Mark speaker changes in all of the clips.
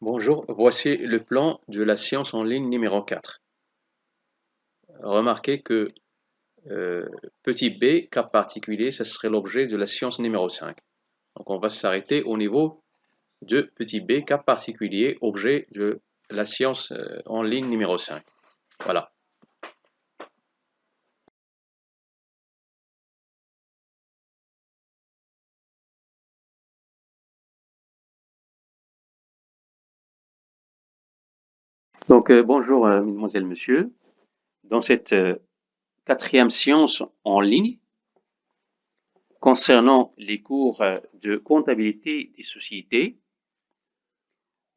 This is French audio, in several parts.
Speaker 1: Bonjour, voici le plan de la science en ligne numéro 4. Remarquez que petit b, cas particulier, ce serait l'objet de la science numéro 5. Donc on va s'arrêter au niveau de petit b, cas particulier, objet de la science en ligne numéro 5. Voilà. Donc bonjour mesdemoiselles, messieurs. Dans cette quatrième science en ligne, concernant les cours de comptabilité des sociétés,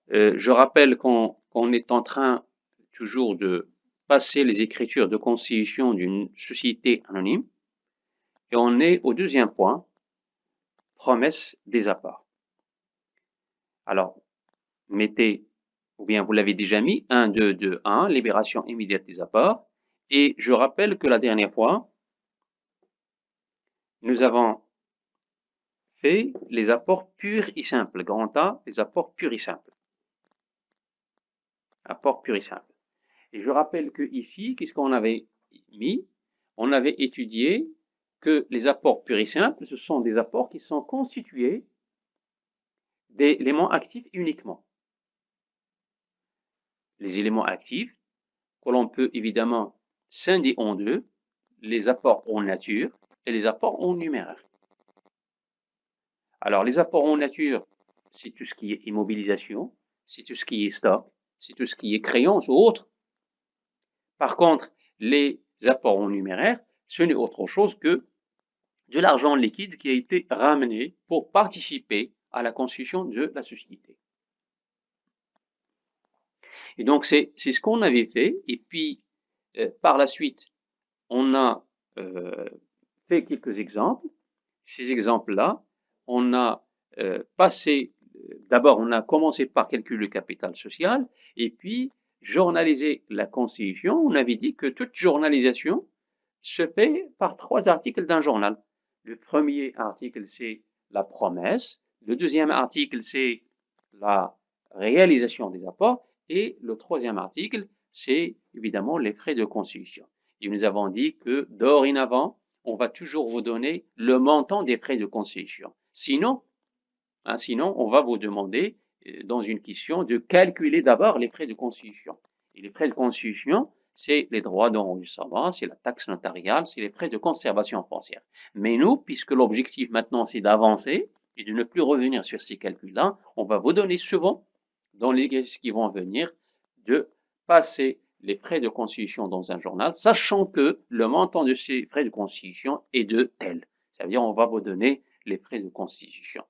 Speaker 1: je rappelle qu'on est en train toujours de passer les écritures de constitution d'une société anonyme et on est au deuxième point, promesse des apports. Alors, mettez, ou bien vous l'avez déjà mis, 1, 2, 2, 1, libération immédiate des apports. Et je rappelle que la dernière fois, nous avons fait les apports purs et simples, grand A, les apports purs et simples. Apports purs et simples. Et je rappelle que ici, qu'est-ce qu'on avait mis? On avait étudié que les apports purs et simples, ce sont des apports qui sont constitués d'éléments actifs uniquement. Les éléments actifs, que l'on peut évidemment scinder en deux, les apports en nature et les apports en numéraire. Alors, les apports en nature, c'est tout ce qui est immobilisation, c'est tout ce qui est stock, c'est tout ce qui est créance ou autre. Par contre, les apports en numéraire, ce n'est autre chose que de l'argent liquide qui a été ramené pour participer à la constitution de la société. Et donc, c'est ce qu'on avait fait. Et puis, par la suite, on a fait quelques exemples. Ces exemples-là, on a passé, d'abord, on a commencé par calculer le capital social, et puis journaliser la constitution. On avait dit que toute journalisation se fait par 3 articles d'un journal. Le premier article, c'est la promesse. Le deuxième article, c'est la réalisation des apports. Et le troisième article, c'est évidemment les frais de constitution. Et nous avons dit que dorénavant, on va toujours vous donner le montant des frais de constitution. Sinon, on va vous demander dans une question de calculer d'abord les frais de constitution. Et les frais de constitution, c'est les droits d'enregistrement, c'est la taxe notariale, c'est les frais de conservation foncière. Mais nous, puisque l'objectif maintenant c'est d'avancer et de ne plus revenir sur ces calculs-là, on va vous donner souvent, dans les exercices qui vont venir, de passer les frais de constitution dans un journal, sachant que le montant de ces frais de constitution est de tel. Ça veut dire on va vous donner les frais de constitution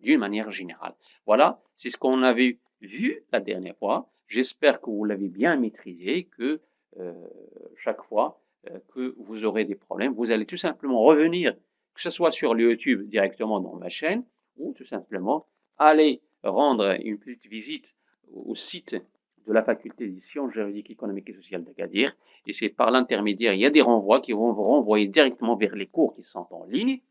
Speaker 1: d'une manière générale. Voilà, c'est ce qu'on avait vu la dernière fois. J'espère que vous l'avez bien maîtrisé, que chaque fois que vous aurez des problèmes, vous allez tout simplement revenir, que ce soit sur le YouTube directement dans ma chaîne, ou tout simplement aller rendre une petite visite au site de la faculté des sciences juridiques, économiques et sociales d'Agadir. Et c'est par l'intermédiaire, il y a des renvois qui vont vous renvoyer directement vers les cours qui sont en ligne.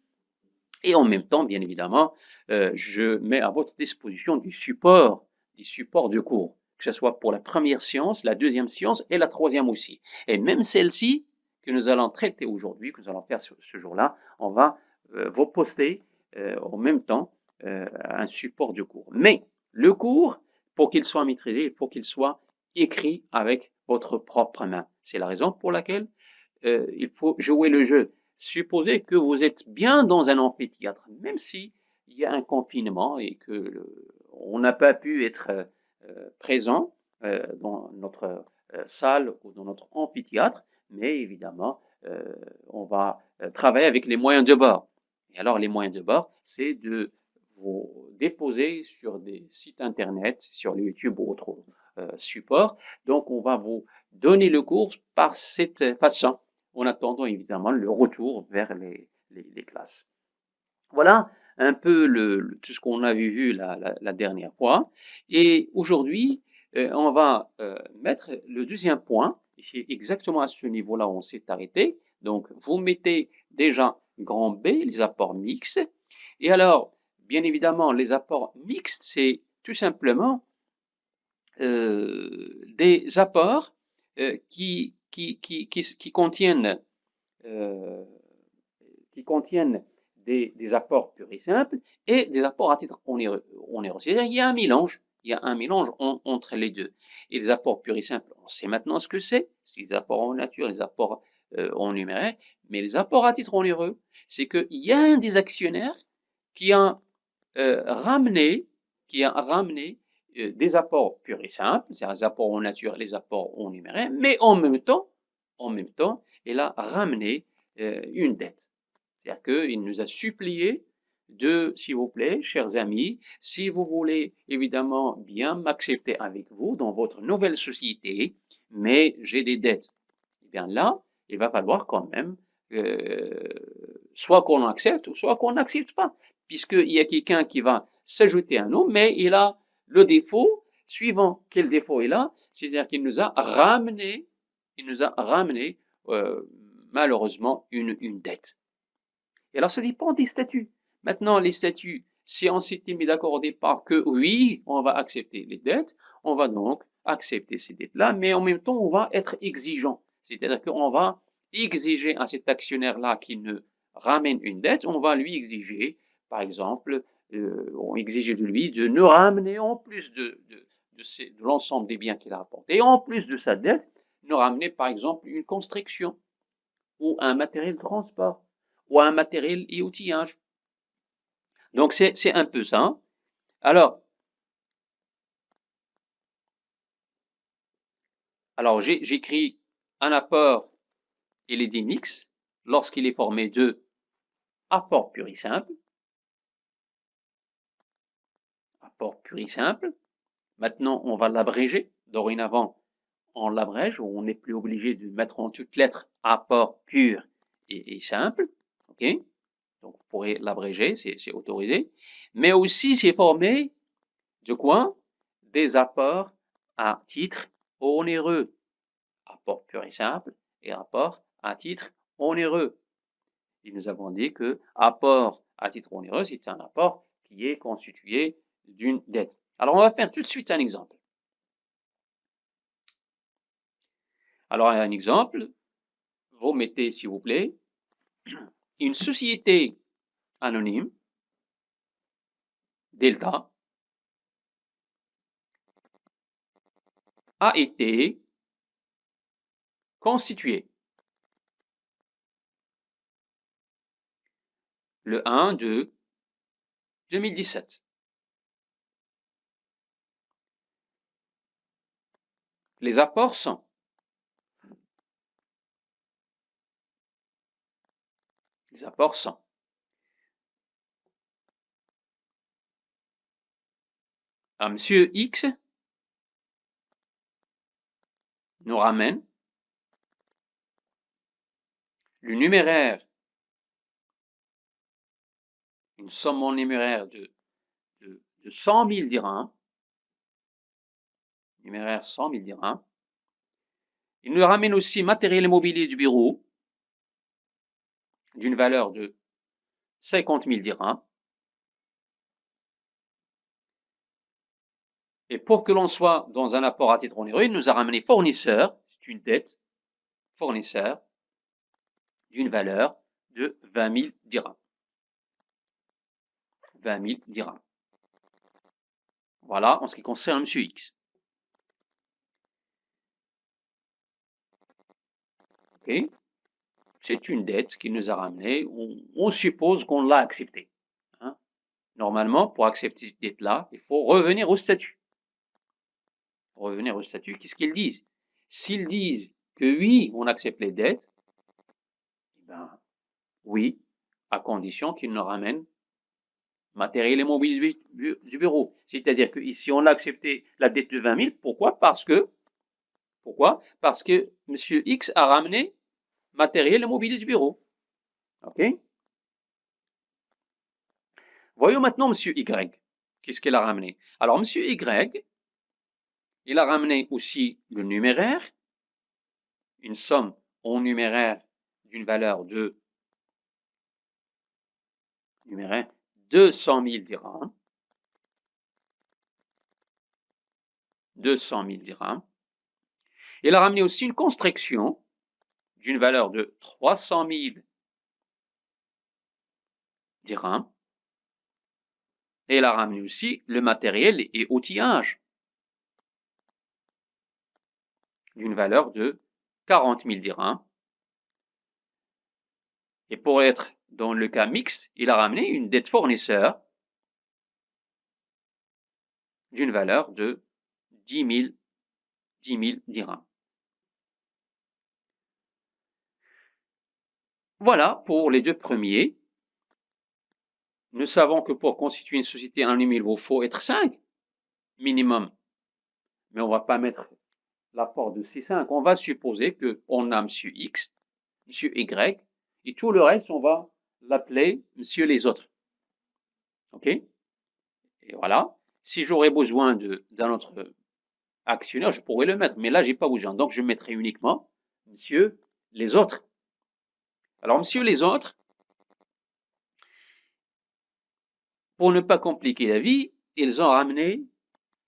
Speaker 1: Et en même temps, bien évidemment, je mets à votre disposition des supports de cours, que ce soit pour la première science, la deuxième science et la troisième aussi. Et même celle-ci que nous allons traiter aujourd'hui, que nous allons faire ce jour-là, on va vous poster en même temps un support de cours. Mais le cours, pour qu'il soit maîtrisé, il faut qu'il soit écrit avec votre propre main. C'est la raison pour laquelle il faut jouer le jeu. Supposez que vous êtes bien dans un amphithéâtre, même si il y a un confinement et que on n'a pas pu être présent dans notre salle ou dans notre amphithéâtre, mais évidemment, on va travailler avec les moyens de bord. Et alors, les moyens de bord, c'est de vous déposer sur des sites internet, sur YouTube ou autres supports. Donc, on va vous donner le cours par cette façon, en attendant évidemment le retour vers les classes. Voilà un peu tout ce qu'on avait vu la dernière fois. Et aujourd'hui, on va mettre le deuxième point, et c'est exactement à ce niveau-là où on s'est arrêté. Donc, vous mettez déjà grand B, les apports mixtes. Et alors, bien évidemment, les apports mixtes, c'est tout simplement des apports qui contiennent euh, des apports purs et simples et des apports à titre onéreux. C'est-à-dire qu'il y a un mélange, entre les deux. Et les apports purs et simples, on sait maintenant ce que c'est les apports en nature, les apports en numéraire, mais les apports à titre onéreux, c'est qu'il y a un des actionnaires qui a ramené, des apports purs et simples, c'est-à-dire les apports en nature, les apports en numéraire, mais en même temps, il a ramené une dette. C'est-à-dire qu'il nous a supplié de, s'il vous plaît, chers amis, si vous voulez évidemment bien m'accepter avec vous dans votre nouvelle société, mais j'ai des dettes. Eh bien là, il va falloir quand même soit qu'on accepte, ou soit qu'on n'accepte pas, puisqu'il y a quelqu'un qui va s'ajouter à nous, mais il a le défaut, suivant quel défaut il a, c'est-à-dire qu'il nous a ramené, euh, malheureusement une dette. Et alors, ça dépend des statuts. Maintenant, les statuts, si on s'était mis d'accord au départ que oui, on va accepter les dettes, on va donc accepter ces dettes-là, mais en même temps, on va être exigeant. C'est-à-dire qu'on va exiger à cet actionnaire-là qui nous ramène une dette, on va lui exiger, par exemple, on exige de lui de nous ramener en plus de l'ensemble des biens qu'il a apportés, en plus de sa dette, nous ramener par exemple une construction ou un matériel de transport ou un matériel et outillage. Donc c'est un peu ça. Alors, j'écris un apport et les dit mix lorsqu'il est formé de apport pur et simple. Apport pur et simple. Maintenant, on va l'abréger. Dorénavant, on l'abrège, on n'est plus obligé de mettre en toutes lettres apport pur et simple. OK? Donc, vous pourrez l'abréger, c'est autorisé. Mais aussi, c'est formé de quoi? Des apports à titre onéreux. Apport pur et simple et apport à titre onéreux. Et nous avons dit que apport à titre onéreux, c'est un apport qui est constitué d'une dette. Alors, on va faire tout de suite un exemple. Alors, un exemple, vous mettez, s'il vous plaît, une société anonyme, Delta, a été constituée le 1 de 2017. Les apports sont à Monsieur X nous ramène le numéraire, une somme en numéraire de 100 000 dirhams, numéraire 100 000 dirhams. Il nous ramène aussi matériel immobilier du bureau d'une valeur de 50 000 dirhams. Et pour que l'on soit dans un apport à titre onéreux, il nous a ramené fournisseur, c'est une dette, fournisseur d'une valeur de 20 000 dirhams. 20 000 dirhams. Voilà en ce qui concerne M. X. Okay. C'est une dette qui nous a ramené. On suppose qu'on l'a acceptée. Hein. Normalement, pour accepter cette dette-là, il faut revenir au statut. Revenir au statut, qu'est-ce qu'ils disent? S'ils disent que oui, on accepte les dettes, eh ben, oui, à condition qu'ils nous ramènent matériel et mobilier du bureau. C'est-à-dire que ici, on a accepté la dette de 20 000. Pourquoi? Parce que M. X a ramené matériel et mobilier du bureau. OK? Voyons maintenant M. Y. Qu'est-ce qu'il a ramené? Alors, M. Y, il a ramené aussi le numéraire, une somme en numéraire d'une valeur de numéraire 200 000 dirhams. 200 000 dirhams. Il a ramené aussi une construction d'une valeur de 300 000 dirhams. Et il a ramené aussi le matériel et outillage d'une valeur de 40 000 dirhams. Et pour être dans le cas mixte, il a ramené une dette fournisseur d'une valeur de 10 000 dirhams. Voilà pour les deux premiers. Nous savons que pour constituer une société anonyme, il vous faut être 5 minimum. Mais on ne va pas mettre l'apport de ces 5. On va supposer qu'on a monsieur X, monsieur Y, et tout le reste, on va l'appeler monsieur les autres. OK? Et voilà. Si j'aurais besoin d'un autre actionnaire, je pourrais le mettre. Mais là, je n'ai pas besoin. Donc, je mettrai uniquement monsieur les autres. Alors, monsieur les autres, pour ne pas compliquer la vie, ils ont ramené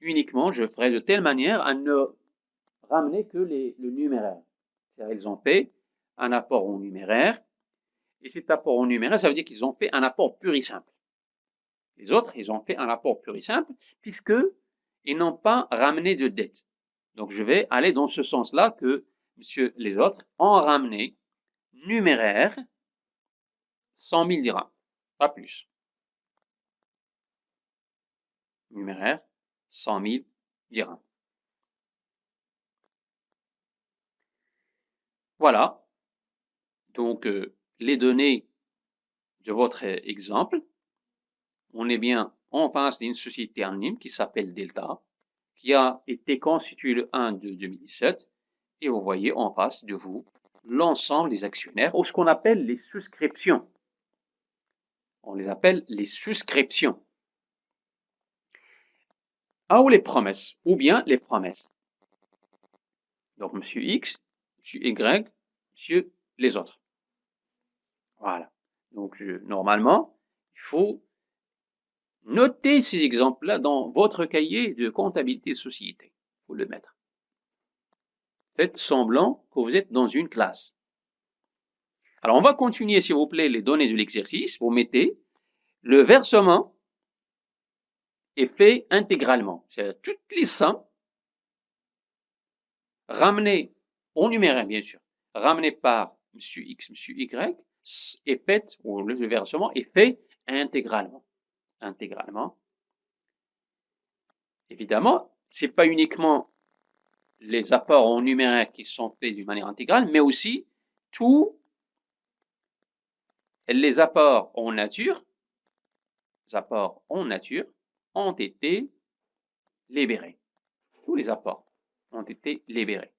Speaker 1: uniquement, je ferai de telle manière à ne ramener que le numéraire. C'est-à-dire ils ont fait un apport en numéraire, et cet apport en numéraire, ça veut dire qu'ils ont fait un apport pur et simple. Les autres, ils ont fait un apport pur et simple, puisqu'ils n'ont pas ramené de dette. Donc je vais aller dans ce sens-là que monsieur les autres ont ramené numéraire 100 000 dirhams, pas plus. Numéraire 100 000 dirhams. Voilà, donc les données de votre exemple. On est bien en face d'une société anonyme qui s'appelle Delta, qui a été constituée le 1 de 2017, et vous voyez en face de vous l'ensemble des actionnaires, ou ce qu'on appelle les souscriptions. On les appelle les souscriptions. Ou les promesses, ou bien les promesses. Donc, monsieur X, monsieur Y, monsieur les autres. Voilà. Donc, normalement, il faut noter ces exemples-là dans votre cahier de comptabilité société. Il faut le mettre. Faites semblant que vous êtes dans une classe. Alors, on va continuer, s'il vous plaît, les données de l'exercice. Vous mettez le versement est fait intégralement. C'est-à-dire toutes les sommes ramenées au numéraire, bien sûr, ramenées par M. X, M. Y, est faite, ou le versement est fait intégralement. Intégralement. Évidemment, ce n'est pas uniquement les apports en numéraire qui sont faits d'une manière intégrale, mais aussi tous les apports en nature, ont été libérés. Tous les apports ont été libérés.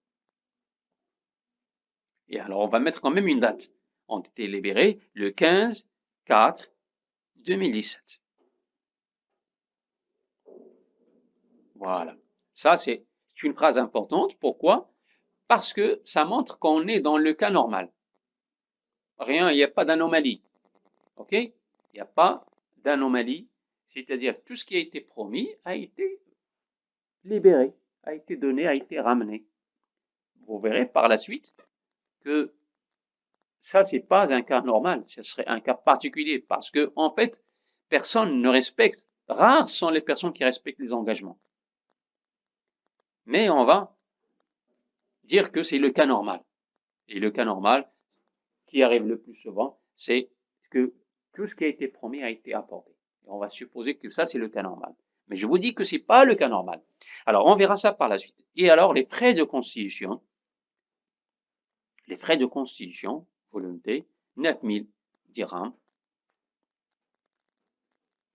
Speaker 1: Et alors, on va mettre quand même une date. Ont été libérés le 15/4/2017. Voilà. Ça, c'est une phrase importante. Pourquoi? Parce que ça montre qu'on est dans le cas normal. Rien, il n'y a pas d'anomalie. OK? Il n'y a pas d'anomalie. C'est-à-dire tout ce qui a été promis a été libéré, a été donné, a été ramené. Vous verrez par la suite que ça, c'est pas un cas normal, ce serait un cas particulier parce que, en fait, personne ne respecte, rares sont les personnes qui respectent les engagements. Mais on va dire que c'est le cas normal. Et le cas normal, qui arrive le plus souvent, c'est que tout ce qui a été promis a été apporté. Et on va supposer que ça, c'est le cas normal. Mais je vous dis que c'est pas le cas normal. Alors, on verra ça par la suite. Et alors, les frais de constitution, vous le notez, 9 000 dirhams,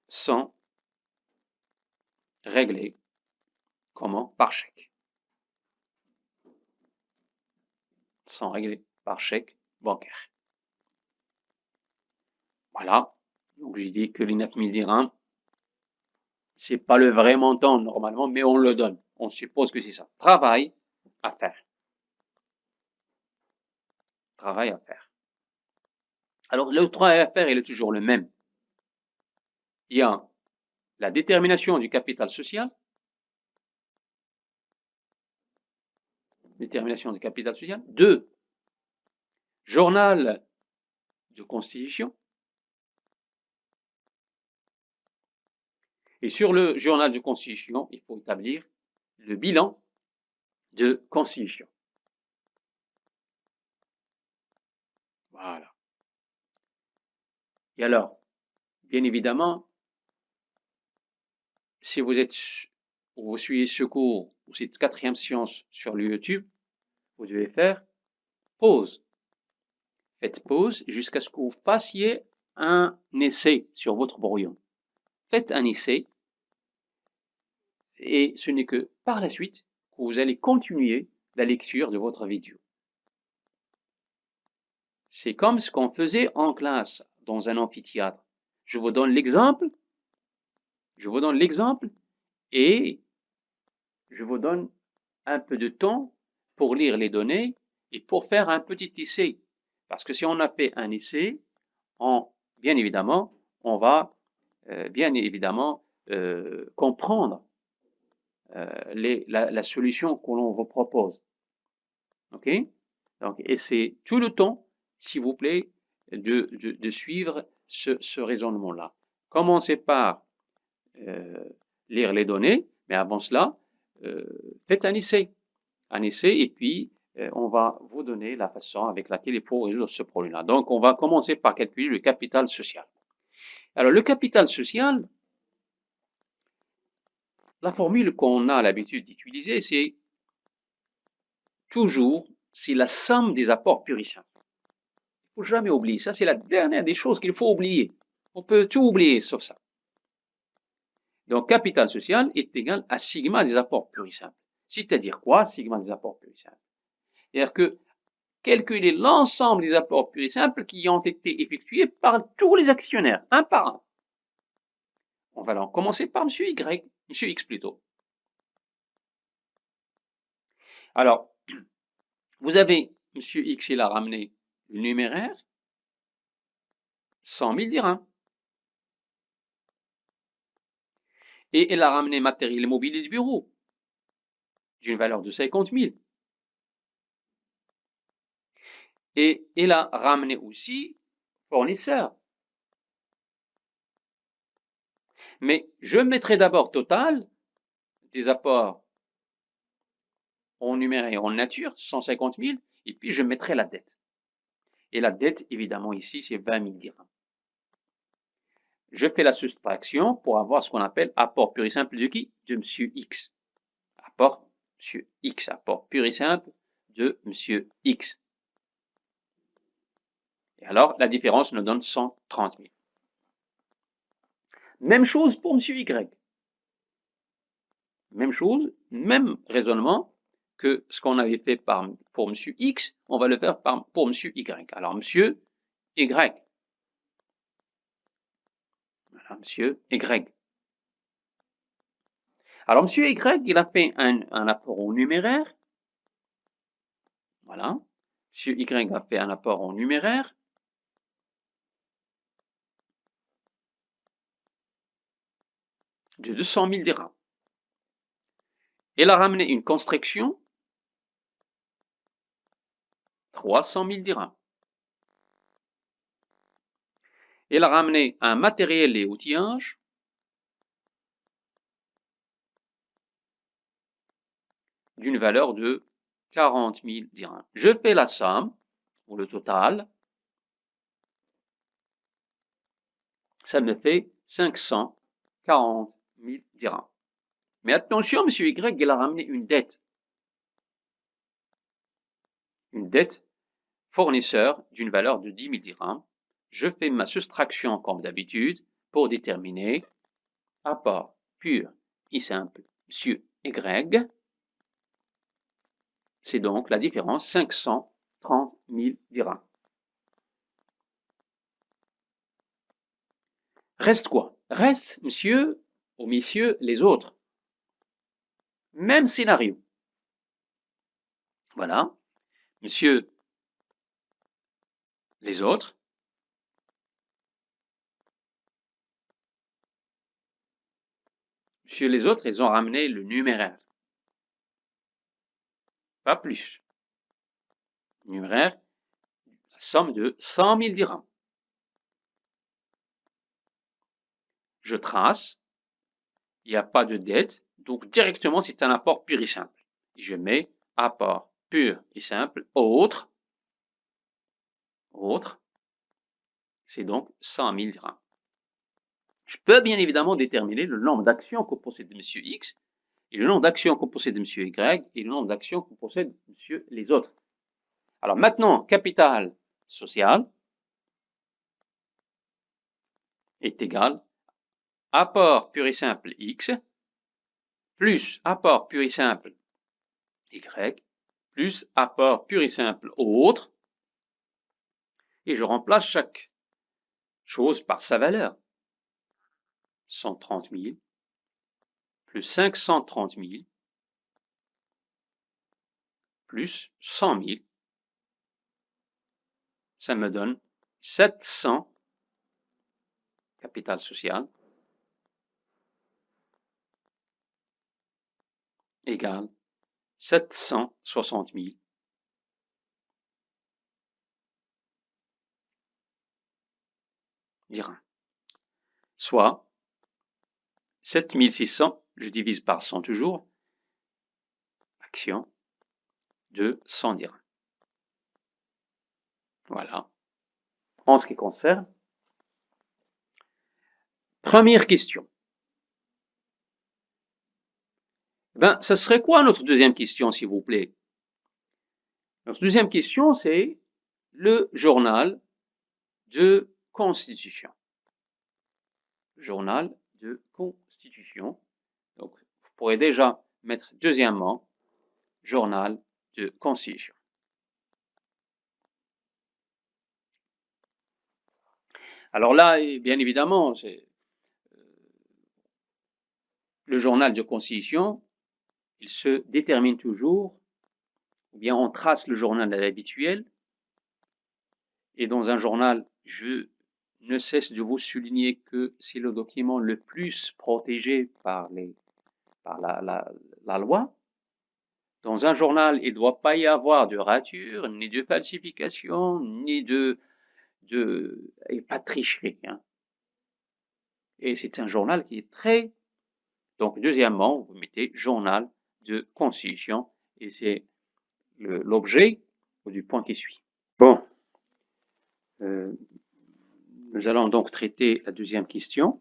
Speaker 1: sont réglés, comment? Par chèque. Sont réglés par chèque bancaire. Voilà. Donc, j'ai dit que les 9 000 dirhams, c'est pas le vrai montant normalement, mais on le donne. On suppose que c'est ça. Travail à faire. Travail à faire. Alors, le travail à faire, il est toujours le même. Il y a la détermination du capital social, détermination de capital social. 2. Journal de constitution. Et sur le journal de constitution, il faut établir le bilan de constitution. Voilà. Et alors, bien évidemment, si vous suivez ce cours ou cette 4e science sur le YouTube, vous devez faire pause. Faites pause jusqu'à ce que vous fassiez un essai sur votre brouillon. Faites un essai et ce n'est que par la suite que vous allez continuer la lecture de votre vidéo. C'est comme ce qu'on faisait en classe dans un amphithéâtre. Je vous donne l'exemple et je vous donne un peu de temps pour lire les données et pour faire un petit essai. Parce que si on a fait un essai, bien évidemment, on va comprendre la solution que l'on vous propose. OK? Donc, et c'est tout le temps, s'il vous plaît, de suivre ce raisonnement-là. Commencez par lire les données, mais avant cela, faites un essai. Et puis on va vous donner la façon avec laquelle il faut résoudre ce problème-là. Donc, on va commencer par calculer le capital social. Alors, le capital social, la formule qu'on a l'habitude d'utiliser, c'est toujours, c'est la somme des apports purs et simples. Il ne faut jamais oublier. Ça, c'est la dernière des choses qu'il faut oublier. On peut tout oublier sauf ça. Donc, capital social est égal à sigma des apports purs et simples. C'est-à-dire quoi, sigma des apports purs et simples? C'est-à-dire que calculer l'ensemble des apports purs et simples qui ont été effectués par tous les actionnaires, un par un. On va alors commencer par M. Y, M. X plutôt. Alors, vous avez M. X, il a ramené le numéraire, 100 000 dirhams. Et il a ramené matériel mobilier du bureau, d'une valeur de 50 000. Et il a ramené aussi fournisseur. Mais je mettrai d'abord total des apports en numéraire et en nature, 150 000, et puis je mettrai la dette. Et la dette, évidemment, ici, c'est 20 000 dirhams. Je fais la soustraction pour avoir ce qu'on appelle apport pur et simple de qui? De M. X. Apport M. X, apport pur et simple de M. X. Et alors, la différence nous donne 130 000. Même chose pour M. Y. Même chose, même raisonnement que ce qu'on avait fait pour M. X, on va le faire pour M. Y. Alors, M. Y. Voilà, M. Y. Alors, M. Y, il a fait un apport en numéraire. Voilà. M. Y a fait un apport en numéraire. De 200 000 dirhams. Il a ramené une construction, 300 000 dirhams. Il a ramené un matériel et outillage, d'une valeur de 40 000 dirhams. Je fais la somme, ou le total, ça me fait 540 000 dirhams. Mais attention, M. Y, il a ramené une dette. Une dette fournisseur d'une valeur de 10 000 dirhams. Je fais ma soustraction comme d'habitude pour déterminer apport pur et simple M. Y. C'est donc la différence 530 000 dirhams. Reste quoi? Reste, monsieur ou messieurs, les autres. Même scénario. Voilà. Monsieur, les autres. Monsieur, les autres, ils ont ramené le numéraire. pas plus. Numéraire, la somme de 100 000 dirhams. Je trace, il n'y a pas de dette, donc directement c'est un apport pur et simple. Et je mets apport pur et simple, autre, c'est donc 100 000 dirhams. Je peux bien évidemment déterminer le nombre d'actions que possède M. X et le nombre d'actions que possède M. Y et le nombre d'actions que possède M. les autres. Alors maintenant, capital social est égal apport pur et simple X plus apport pur et simple Y plus apport pur et simple autre, et je remplace chaque chose par sa valeur. 130 000 plus 530 000 plus 100 000, ça me donne 700 capital social égale 760 000 dirhams. Soit 7600, je divise par 100 toujours, action de 100 dirhams. Voilà. En ce qui concerne, première question. Ben, ça serait quoi notre deuxième question, s'il vous plaît? Notre deuxième question, c'est le journal de constitution. Journal de constitution. Donc, vous pourrez déjà mettre deuxièmement, journal de constitution. Alors là, bien évidemment, c'est le journal de constitution, il se détermine toujours, ou bien on trace le journal à l'habituel, et dans un journal, je ne cesse de vous souligner que c'est le document le plus protégé par la loi. Dans un journal, il ne doit pas y avoir de rature, ni de falsification, ni et pas de tricherie. Hein. Et c'est un journal qui est très... Donc, deuxièmement, vous mettez journal de constitution, et c'est l'objet du point qui suit. Bon. Nous allons donc traiter la deuxième question,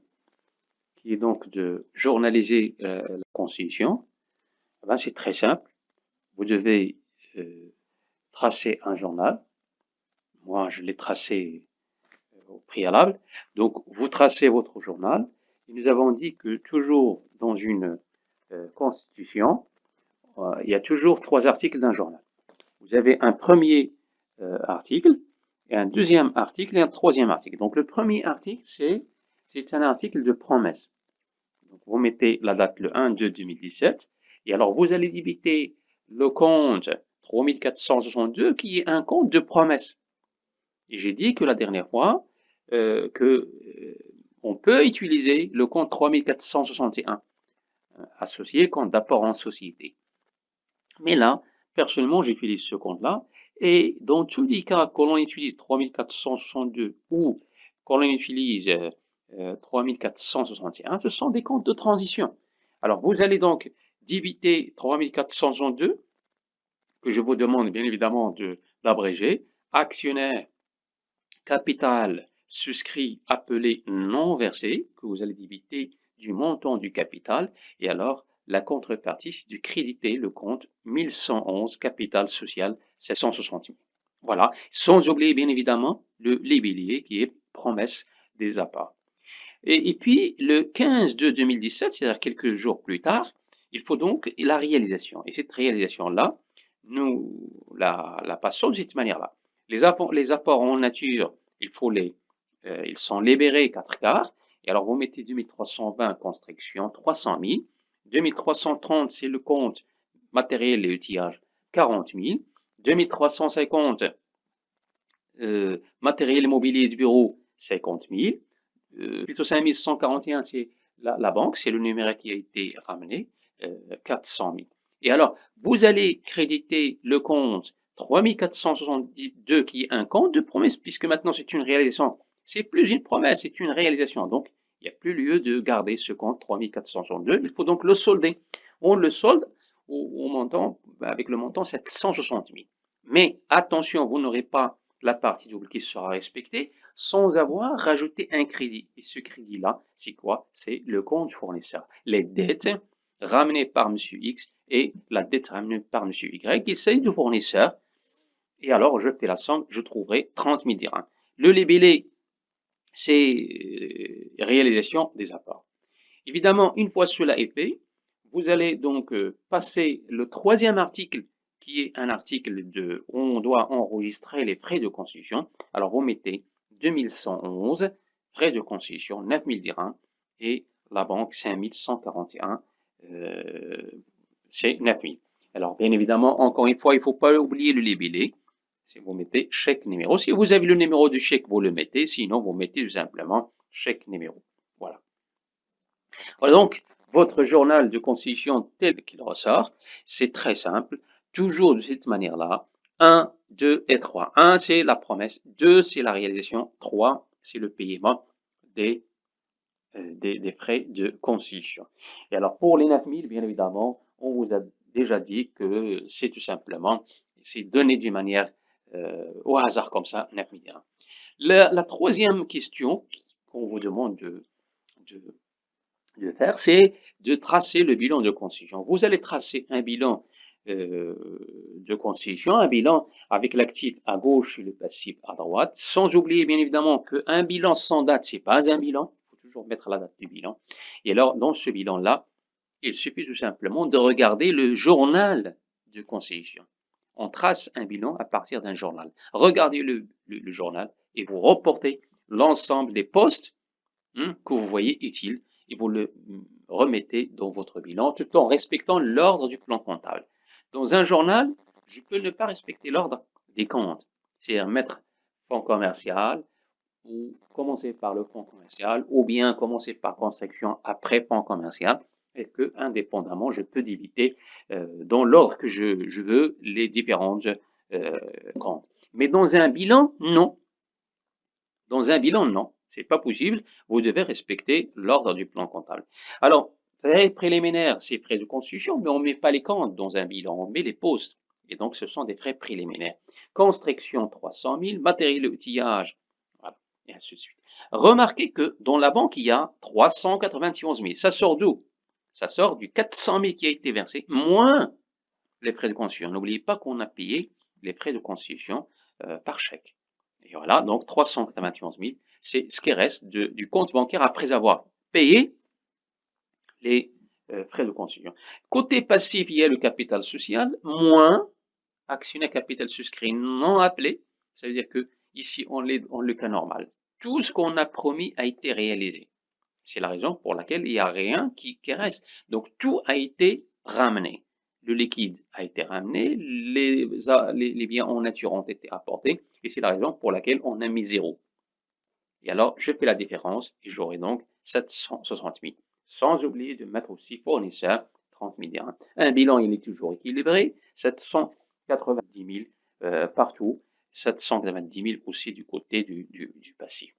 Speaker 1: qui est donc de journaliser la constitution. Ben, c'est très simple. Vous devez tracer un journal. Moi, je l'ai tracé au préalable. Donc, vous tracez votre journal. Et nous avons dit que toujours dans une constitution, il y a toujours 3 articles d'un journal. Vous avez un premier article, et un deuxième article et un troisième article. Donc, le premier article, c'est un article de promesse. Donc, vous mettez la date le 1/2/2017, et alors vous allez débiter le compte 3462 qui est un compte de promesse. Et j'ai dit que la dernière fois on peut utiliser le compte 3461 associé compte d'apport en société. Mais là, personnellement, j'utilise ce compte-là. Et dans tous les cas, quand on utilise 3462 ou quand on utilise 3461, ce sont des comptes de transition. Alors, vous allez donc débiter 3462, que je vous demande bien évidemment d'abréger, actionnaire, capital, souscrit, appelé, non versé, que vous allez débiter du montant du capital, et alors la contrepartie, c'est de créditer le compte 1111 capital social 760 000. Voilà, sans oublier bien évidemment le libellé qui est promesse des apparts. Et puis le 15/2/2017, c'est-à-dire quelques jours plus tard, il faut donc la réalisation. Et cette réalisation-là, nous la passons de cette manière-là. Les apports en nature, ils sont libérés 4 quarts. Et alors, vous mettez 2320 construction, 300 000. 2330, c'est le compte matériel et outillage, 40 000. 2350, matériel immobilier du bureau, 50 000. Plutôt 5141, c'est la banque, c'est le numéraire qui a été ramené, 400 000. Et alors, vous allez créditer le compte 3472 qui est un compte de promesse, puisque maintenant c'est une réalisation. C'est plus une promesse, c'est une réalisation. Donc, il n'y a plus lieu de garder ce compte 3462. Il faut donc le solder. On le solde au montant, avec le montant 760 000. Mais attention, vous n'aurez pas la partie double qui sera respectée sans avoir rajouté un crédit. Et ce crédit-là, c'est quoi? C'est le compte fournisseur. Les dettes ramenées par M. X et la dette ramenée par M. Y, et c'est du fournisseur. Et alors, je fais la somme, je trouverai 30 000 dirhams. Le libellé, c'est réalisation des apports. Évidemment, une fois cela est fait, vous allez donc passer le troisième article, qui est un article où on doit enregistrer les frais de construction. Alors, vous mettez 2111, frais de construction, 9000 dirhams, et la banque 5141, c'est 9000. Alors, bien évidemment, encore une fois, il ne faut pas oublier le libellé. Si vous mettez chèque numéro, si vous avez le numéro du chèque, vous le mettez, sinon vous mettez tout simplement chèque numéro. Voilà. Voilà donc votre journal de constitution tel qu'il ressort, c'est très simple, toujours de cette manière-là. 1, 2 et 3. 1, c'est la promesse. 2, c'est la réalisation. 3, c'est le paiement des frais de constitution. Et alors, pour les 9000, bien évidemment, on vous a déjà dit que c'est tout simplement, c'est donné d'une manière au hasard comme ça, 9000 dirhams. La troisième question qu'on vous demande de faire, c'est de tracer le bilan de constitution. Vous allez tracer un bilan de constitution, un bilan avec l'actif à gauche et le passif à droite, sans oublier bien évidemment qu'un bilan sans date, c'est pas un bilan, il faut toujours mettre la date du bilan. Et alors, dans ce bilan-là, il suffit tout simplement de regarder le journal de constitution. On trace un bilan à partir d'un journal. Regardez le journal et vous reportez l'ensemble des postes que vous voyez utiles et vous le remettez dans votre bilan tout en respectant l'ordre du plan comptable. Dans un journal, je peux ne pas respecter l'ordre des comptes, c'est-à-dire mettre fonds commercial ou commencer par le fonds commercial ou bien commencer par construction après fonds commercial et que, indépendamment, je peux débiter dans l'ordre que je veux les différentes comptes. Mais dans un bilan, non. Dans un bilan, non. C'est pas possible. Vous devez respecter l'ordre du plan comptable. Alors, frais préliminaires, c'est frais de construction, mais on ne met pas les comptes dans un bilan, on met les postes. Et donc, ce sont des frais préliminaires. Construction, 300 000, matériel et outillage, voilà, et ainsi de suite. Remarquez que dans la banque, il y a 391 000. Ça sort d'où? Ça sort du 400 000 qui a été versé, moins les frais de construction. N'oubliez pas qu'on a payé les frais de construction par chèque. Et voilà, donc 391 000, c'est ce qui reste du compte bancaire après avoir payé les frais de construction. Côté passif, il y a le capital social, moins actionnaire capital souscrit non appelé. Ça veut dire que ici, on est dans le cas normal. Tout ce qu'on a promis a été réalisé. C'est la raison pour laquelle il n'y a rien qui reste. Donc, tout a été ramené. Le liquide a été ramené, les biens en nature ont été apportés, et c'est la raison pour laquelle on a mis 0. Et alors, je fais la différence, et j'aurai donc 760 000. Sans oublier de mettre aussi fournisseur, 30 000 dirhams. Un bilan, il est toujours équilibré, 790 000 partout, 790 000 aussi du côté du passif.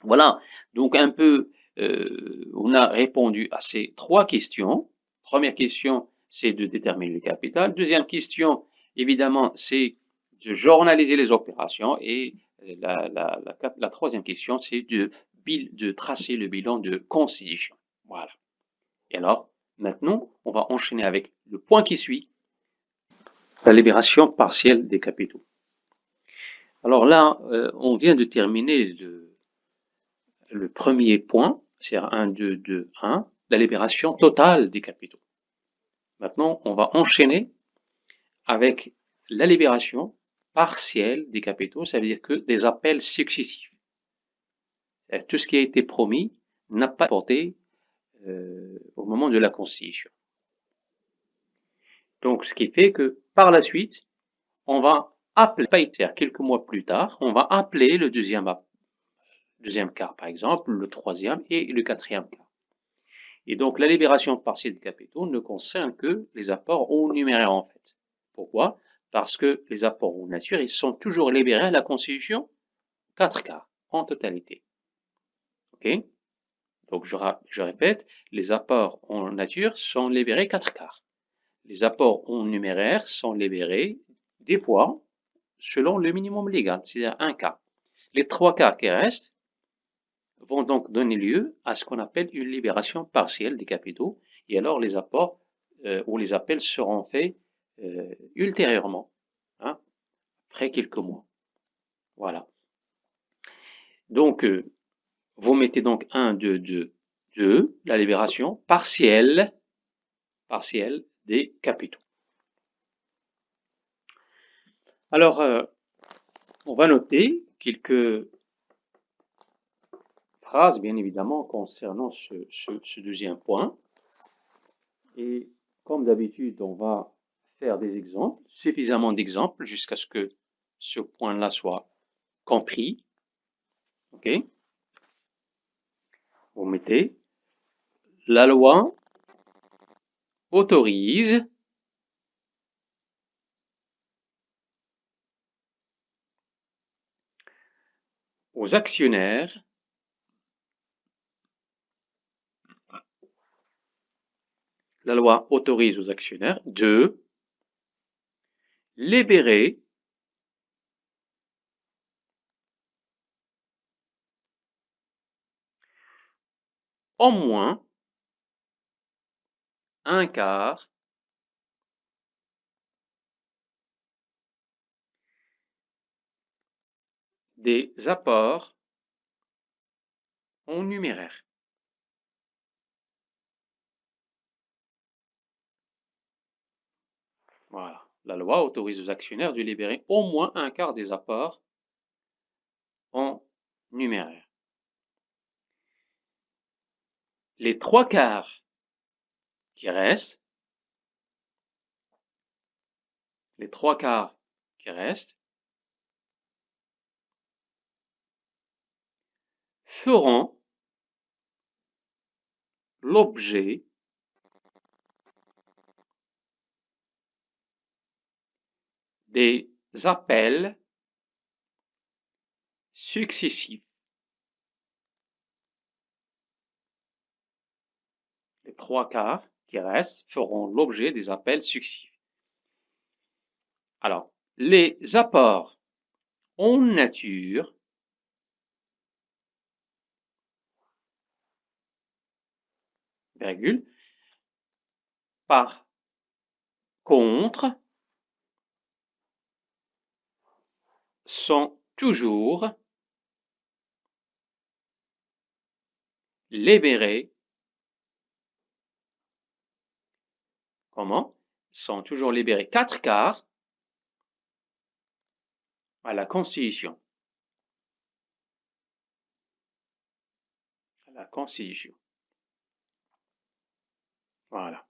Speaker 1: Voilà, donc un peu, on a répondu à ces trois questions. Première question, c'est de déterminer le capital. Deuxième question, évidemment, c'est de journaliser les opérations. Et la troisième question, c'est de tracer le bilan de constitution. Voilà. Et alors, maintenant, on va enchaîner avec le point qui suit, la libération partielle des capitaux. Alors là, on vient de terminer le premier point, c'est 1, 2, 2, 1, la libération totale des capitaux. Maintenant, on va enchaîner avec la libération partielle des capitaux, ça veut dire que des appels successifs. Tout ce qui a été promis n'a pas été apporté au moment de la constitution. Donc, ce qui fait que par la suite, on va appeler, quelques mois plus tard, on va appeler le deuxième cas, par exemple, le troisième et le quatrième cas. Et donc, la libération partielle des capitaux ne concerne que les apports en numéraire, en fait. Pourquoi? Parce que les apports en nature, ils sont toujours libérés à la constitution 4 quarts, en totalité. OK? Donc, je répète, les apports en nature sont libérés 4 quarts. Les apports en numéraire sont libérés des fois selon le minimum légal, c'est-à-dire 1 quart. Les 3 quarts qui restent vont donc donner lieu à ce qu'on appelle une libération partielle des capitaux, et alors les apports ou les appels seront faits ultérieurement, hein, après quelques mois. Voilà. Donc, vous mettez donc 1, 2, 2, 2, la libération partielle des capitaux. Alors, on va noter quelques phrases, bien évidemment, concernant ce deuxième point. Et comme d'habitude, on va faire des exemples, suffisamment d'exemples jusqu'à ce que ce point-là soit compris. OK? Vous mettez la loi autorise aux actionnaires de libérer au moins un quart des apports en numéraire. Voilà. La loi autorise aux actionnaires de libérer au moins un quart des apports en numéraire. Les 3 quarts qui restent, feront l'objet des appels successifs. Les 3 quarts qui restent feront l'objet des appels successifs. Alors, les apports en nature virgule, par contre, sont toujours libérés. Comment? Sont toujours libérés 4 quarts à la Constitution. À la Constitution. Voilà.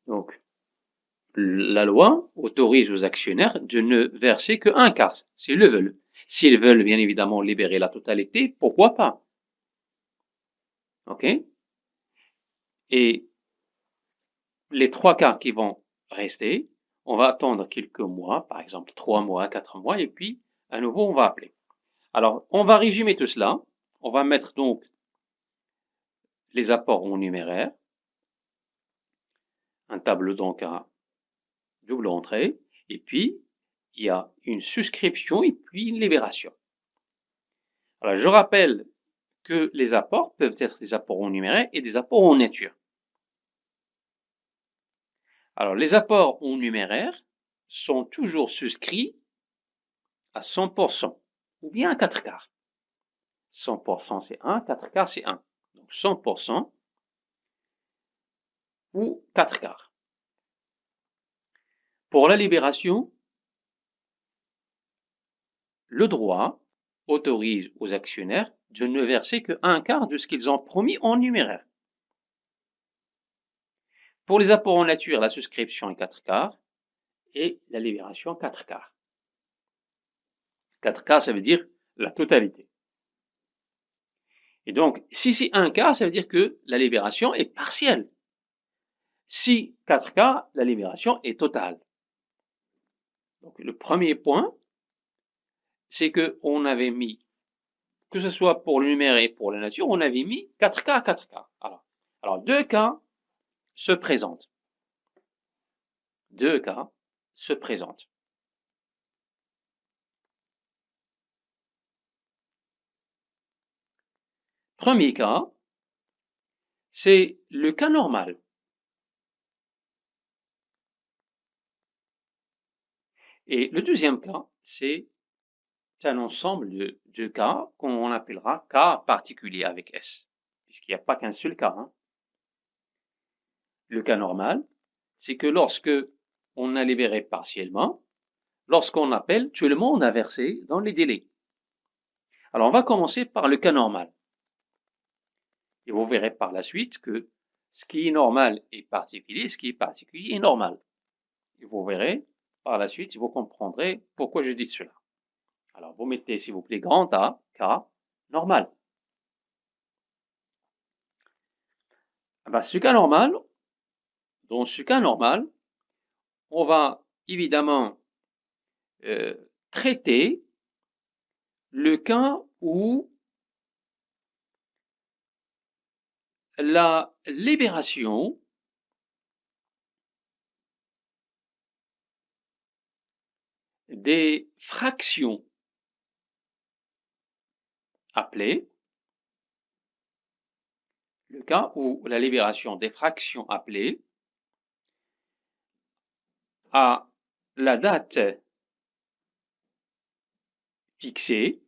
Speaker 1: Donc, la loi autorise aux actionnaires de ne verser que 1 quart, s'ils le veulent. S'ils veulent, bien évidemment, libérer la totalité, pourquoi pas? OK? Et les 3 quarts qui vont rester, on va attendre quelques mois, par exemple 3 mois, 4 mois, et puis, à nouveau, on va appeler. Alors, on va résumer tout cela. On va mettre donc les apports en numéraire, un tableau donc à double entrée, et puis il y a une souscription et puis une libération. Alors, je rappelle que les apports peuvent être des apports en numéraire et des apports en nature. Alors, les apports en numéraire sont toujours souscrits à 100%, ou bien à 4 quarts. 100% c'est 1, 4 quarts c'est 1. Donc 100% ou 4 quarts. Pour la libération, le droit autorise aux actionnaires de ne verser que 1 quart de ce qu'ils ont promis en numéraire. Pour les apports en nature, la souscription est 4 quarts et la libération 4 quarts. 4 quarts, ça veut dire la totalité. Et donc, si c'est un cas, ça veut dire que la libération est partielle. Si 4 cas, la libération est totale. Donc, le premier point, c'est qu'on avait mis, que ce soit pour le numéraire et pour la nature, on avait mis 4 cas, 4 cas. Alors 2 cas se présentent. 2 cas se présentent. Premier cas, c'est le cas normal. Et le deuxième cas, c'est un ensemble de cas qu'on appellera cas particulier avec S, puisqu'il n'y a pas qu'un seul cas. Hein. Le cas normal, c'est que lorsque on a libéré partiellement, lorsqu'on appelle, tout le monde a versé dans les délais. Alors on va commencer par le cas normal. Et vous verrez par la suite que ce qui est normal est particulier, ce qui est particulier est normal. Et vous verrez par la suite, vous comprendrez pourquoi je dis cela. Alors vous mettez s'il vous plaît grand A, cas normal. Ben, ce cas normal, dans ce cas normal, on va évidemment traiter le cas où la libération des fractions appelées, le cas où la libération des fractions appelées à la date fixée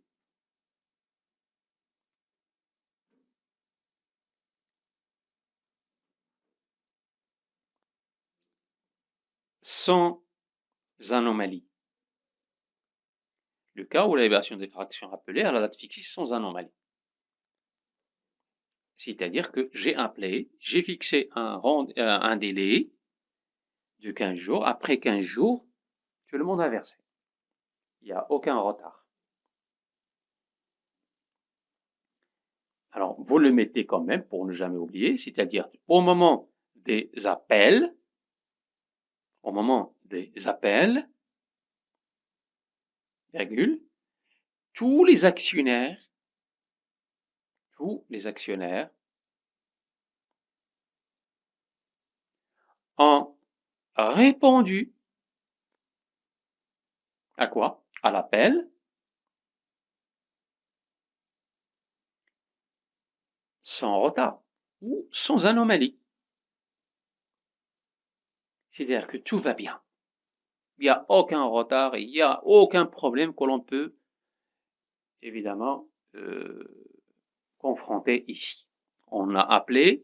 Speaker 1: sans anomalie. Le cas où la libération des fractions appelées à la date fixée sans anomalie. C'est-à-dire que j'ai appelé, j'ai fixé un délai de 15 jours. Après 15 jours, tout le monde a versé. Il n'y a aucun retard. Alors, vous le mettez quand même pour ne jamais oublier, c'est-à-dire au moment des appels, virgule, tous les actionnaires ont répondu à quoi? À l'appel sans retard ou sans anomalie. C'est-à-dire que tout va bien. Il n'y a aucun retard, il n'y a aucun problème que l'on peut évidemment confronter ici. On a appelé,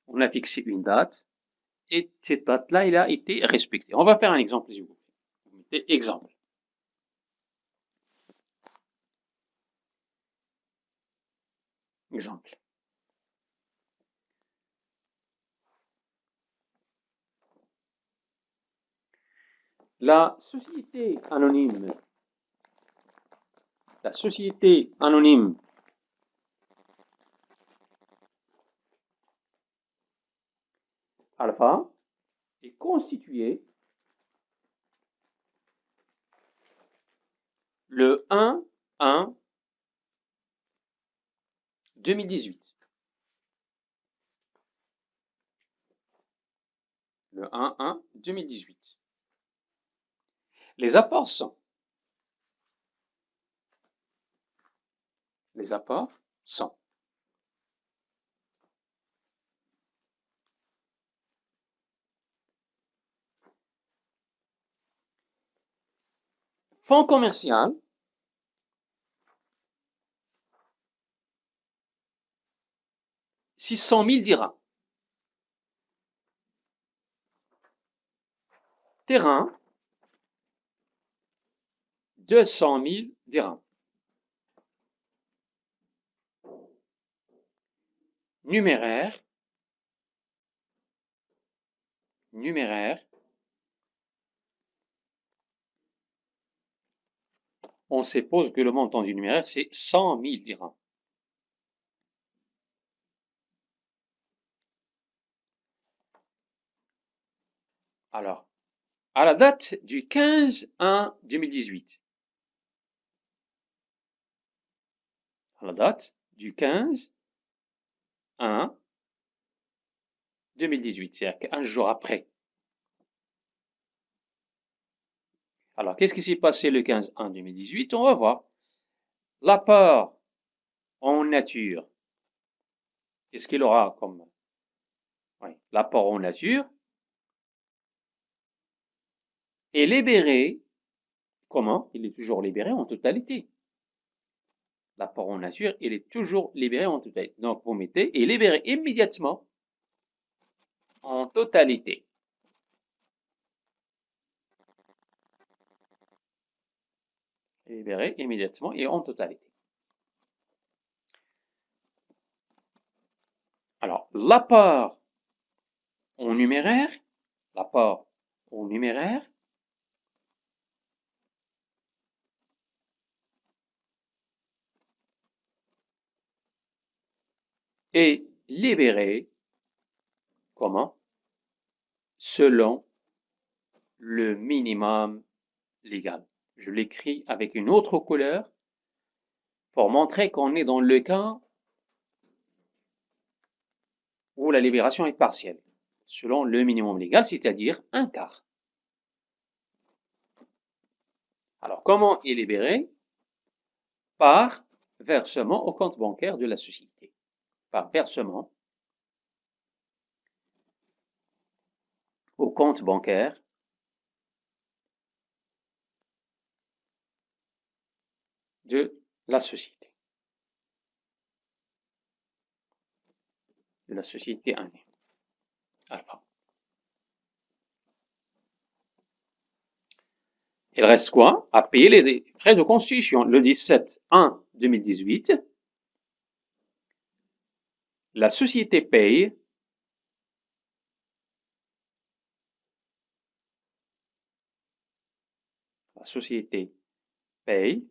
Speaker 1: on a fixé une date, et cette date-là, il a été respectée. On va faire un exemple, s'il vous plaît. Vous mettez exemple. Exemple. La société anonyme Alpha est constituée le 1-1-2018. Le 1-1-2018. Les apports sont fonds commercial, $600,000. Terrain, $200,000. Numéraire, on suppose que le montant du numéraire, c'est $100,000. Alors, à la date du 15/1/2018. À la date du 15/1/2018, c'est-à-dire 15 jours après. Alors, qu'est-ce qui s'est passé le 15/1/2018? On va voir. L'apport en nature, qu'est-ce qu'il aura comme l'apport en nature est libéré. Comment? Il est toujours libéré en totalité. L'apport en nature, il est toujours libéré en totalité. Donc, vous mettez est libéré immédiatement en totalité. Libéré immédiatement et en totalité. Alors, l'apport en numéraire, est libéré, comment? Selon le minimum légal. Je l'écris avec une autre couleur pour montrer qu'on est dans le cas où la libération est partielle, selon le minimum légal, c'est-à-dire un quart. Alors, comment est libéré? Par versement au compte bancaire de la société. Par versement au compte bancaire de la société. De la société année. Alpha. Il reste quoi? À payer les frais de constitution. Le 17/1/2018, la société paye la société paye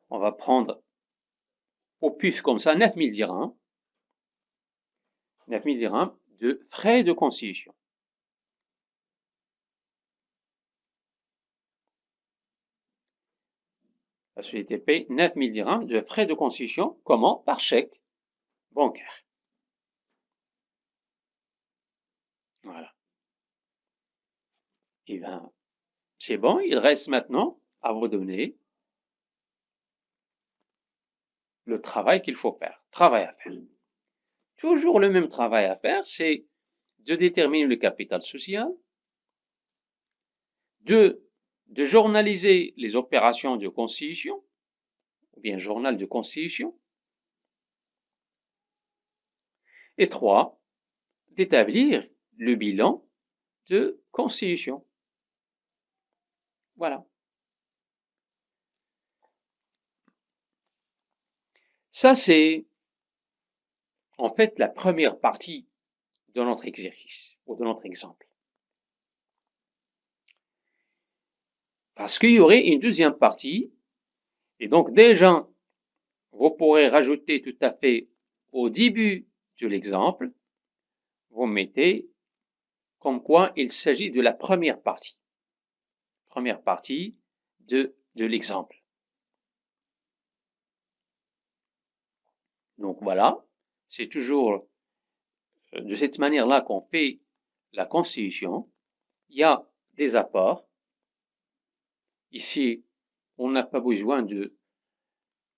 Speaker 1: on va prendre au puf comme ça 9000 dirhams 9000 dirhams de frais de constitution. La société paye 9000 dirhams de frais de constitution. Comment? Par chèque bancaire. Voilà. Et bien, c'est bon, il reste maintenant à vous donner le travail qu'il faut faire. Travail à faire. Toujours le même travail à faire, c'est de déterminer le capital social, de journaliser les opérations de constitution, ou bien journal de constitution, et 3, d'établir le bilan de constitution. Voilà. Ça, c'est en fait la première partie de notre exercice, ou de notre exemple. Parce qu'il y aurait une deuxième partie, et donc déjà, vous pourrez rajouter tout à fait au début de l'exemple, vous mettez comme quoi il s'agit de la première partie de l'exemple. Donc voilà, c'est toujours de cette manière-là qu'on fait la constitution. Il y a des apports. Ici, on n'a pas besoin de...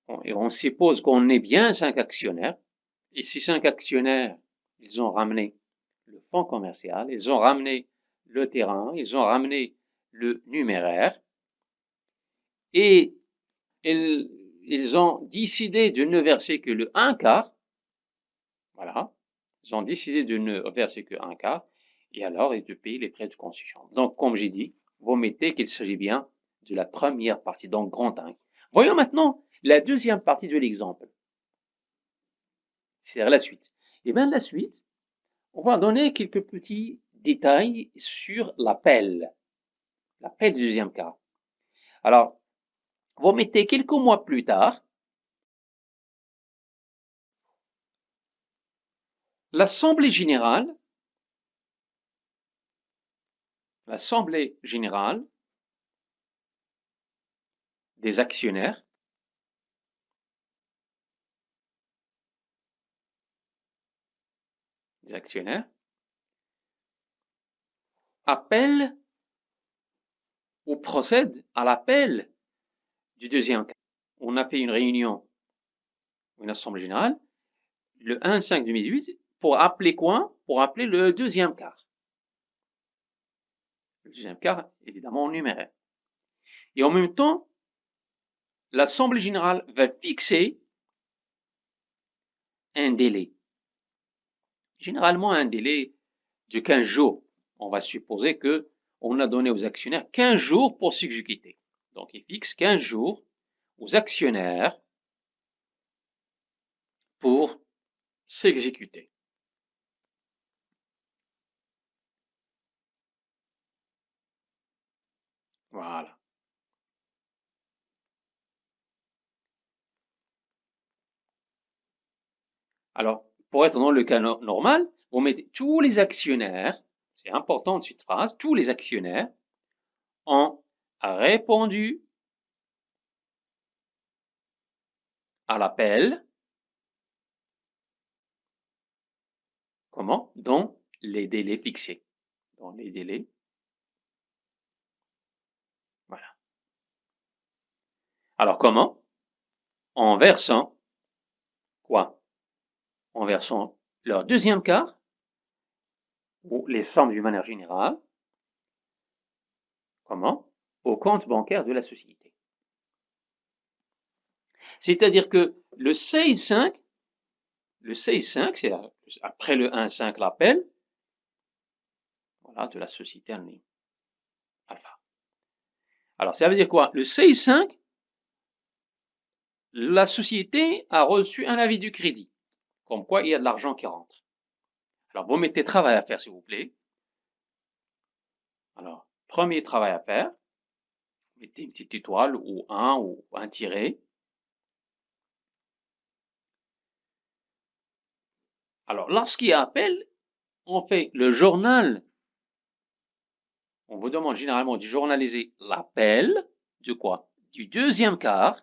Speaker 1: On suppose qu'on est bien 5 actionnaires. Et ces 5 actionnaires, ils ont ramené le fonds commercial, ils ont ramené le terrain, ils ont ramené le numéraire. Et ils ont décidé de ne verser que le 1 quart. Voilà. Ils ont décidé de ne verser que 1 quart. Et alors, ils de payer les frais de constitution. Donc, comme j'ai dit, vous mettez qu'il s'agit bien de la première partie, donc grand 1. Voyons maintenant la deuxième partie de l'exemple. C'est-à-dire la suite. Et bien, la suite, on va donner quelques petits détails sur l'appel. L'appel du deuxième cas. Alors, vous mettez quelques mois plus tard, l'Assemblée générale des actionnaires appelle ou procède à l'appel du deuxième quart. On a fait une réunion, une assemblée générale, le 1/5/2018, pour appeler quoi? Pour appeler le deuxième quart. Le deuxième quart, évidemment, en numéraire. Et en même temps, l'assemblée générale va fixer un délai. Généralement, un délai de 15 jours. On va supposer que on a donné aux actionnaires 15 jours pour s'exécuter. Donc, il fixe 15 jours aux actionnaires pour s'exécuter. Voilà. Alors, pour être dans le cas normal, vous mettez tous les actionnaires, c'est important de cette phrase, tous les actionnaires ont répondu à l'appel. Comment? Dans les délais fixés. Dans les délais. Voilà. Alors, comment? En versant quoi? En versant leur deuxième quart, ou les sommes d'une manière générale. Comment? Au compte bancaire de la société. C'est-à-dire que le 16,5, c'est après le 1,5 l'appel, voilà, de la société Alpha. Alors, ça veut dire quoi? Le 16,5, la société a reçu un avis du crédit, comme quoi il y a de l'argent qui rentre. Alors, vous mettez travail à faire, s'il vous plaît. Alors, premier travail à faire, mettez une petite étoile ou un tiret. Alors, lorsqu'il y a appel, on fait le journal. On vous demande généralement de journaliser l'appel de quoi? Du deuxième quart.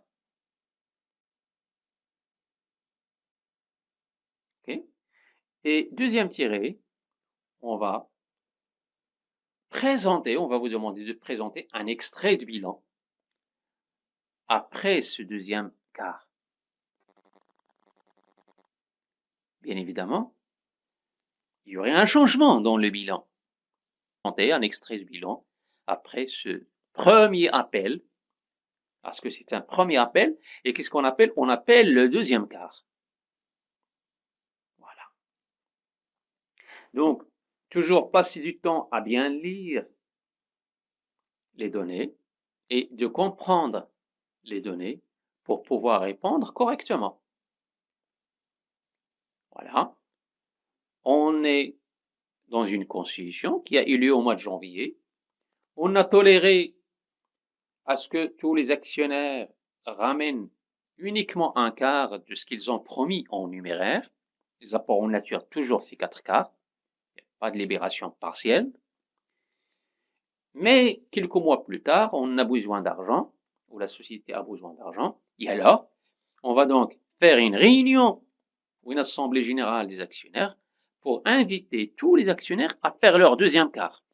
Speaker 1: Okay. Et deuxième tiré, on va vous demander de présenter un extrait de bilan après ce deuxième quart. Bien évidemment, il y aurait un changement dans le bilan. Un extrait de bilan après ce premier appel, parce que c'est un premier appel, et qu'est-ce qu'on appelle? On appelle le deuxième quart. Voilà. Donc, toujours passer du temps à bien lire les données et de comprendre les données pour pouvoir répondre correctement. Voilà. On est dans une constitution qui a eu lieu au mois de janvier. On a toléré à ce que tous les actionnaires ramènent uniquement un quart de ce qu'ils ont promis en numéraire. Les apports en nature, toujours ces 4 quarts. Il n'y a pas de libération partielle. Mais quelques mois plus tard, on a besoin d'argent, ou la société a besoin d'argent. Et alors, on va donc faire une réunion ou une assemblée générale des actionnaires pour inviter tous les actionnaires à faire leur deuxième quart.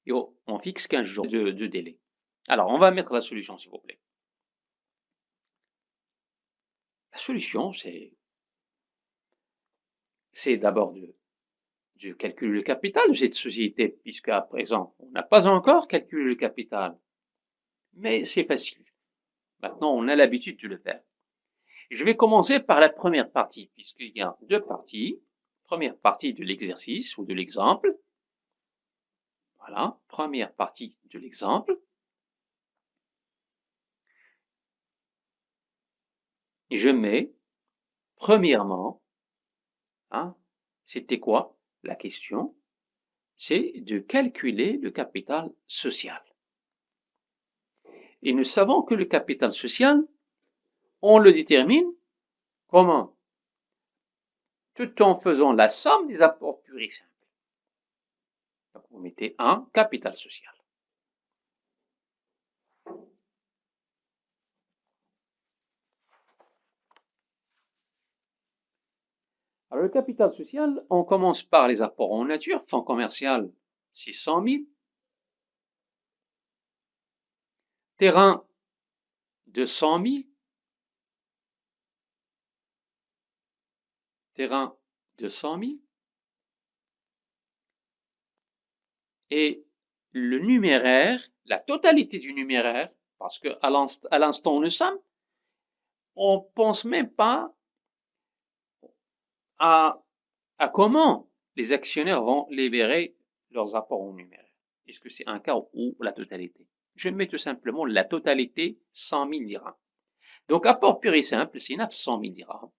Speaker 1: Et on fixe 15 jours de délai. Alors, on va mettre la solution, s'il vous plaît. La solution, c'est d'abord de calculer le capital de cette société, puisqu'à présent, on n'a pas encore calculé le capital. Mais c'est facile. Maintenant, on a l'habitude de le faire. Je vais commencer par la première partie, puisqu'il y a deux parties. Première partie de l'exercice ou de l'exemple. Voilà, première partie de l'exemple. Et je mets, premièrement, hein, c'était quoi la question? c'est de calculer le capital social. Et nous savons que le capital social, on le détermine comment? Tout en faisant la somme des apports purs et simples. Donc vous mettez un capital social. Alors le capital social, on commence par les apports en nature, fonds commercial 600 000, terrain 200 000, terrain 200 000, et le numéraire, la totalité du numéraire, parce qu'à l'instant où nous sommes, on ne pense même pas à comment les actionnaires vont libérer leurs apports en numéraire. Est-ce que c'est un quart ou la totalité? Je mets tout simplement la totalité 100 000 dirhams. Donc, apport pur et simple, c'est 900 000 dirhams.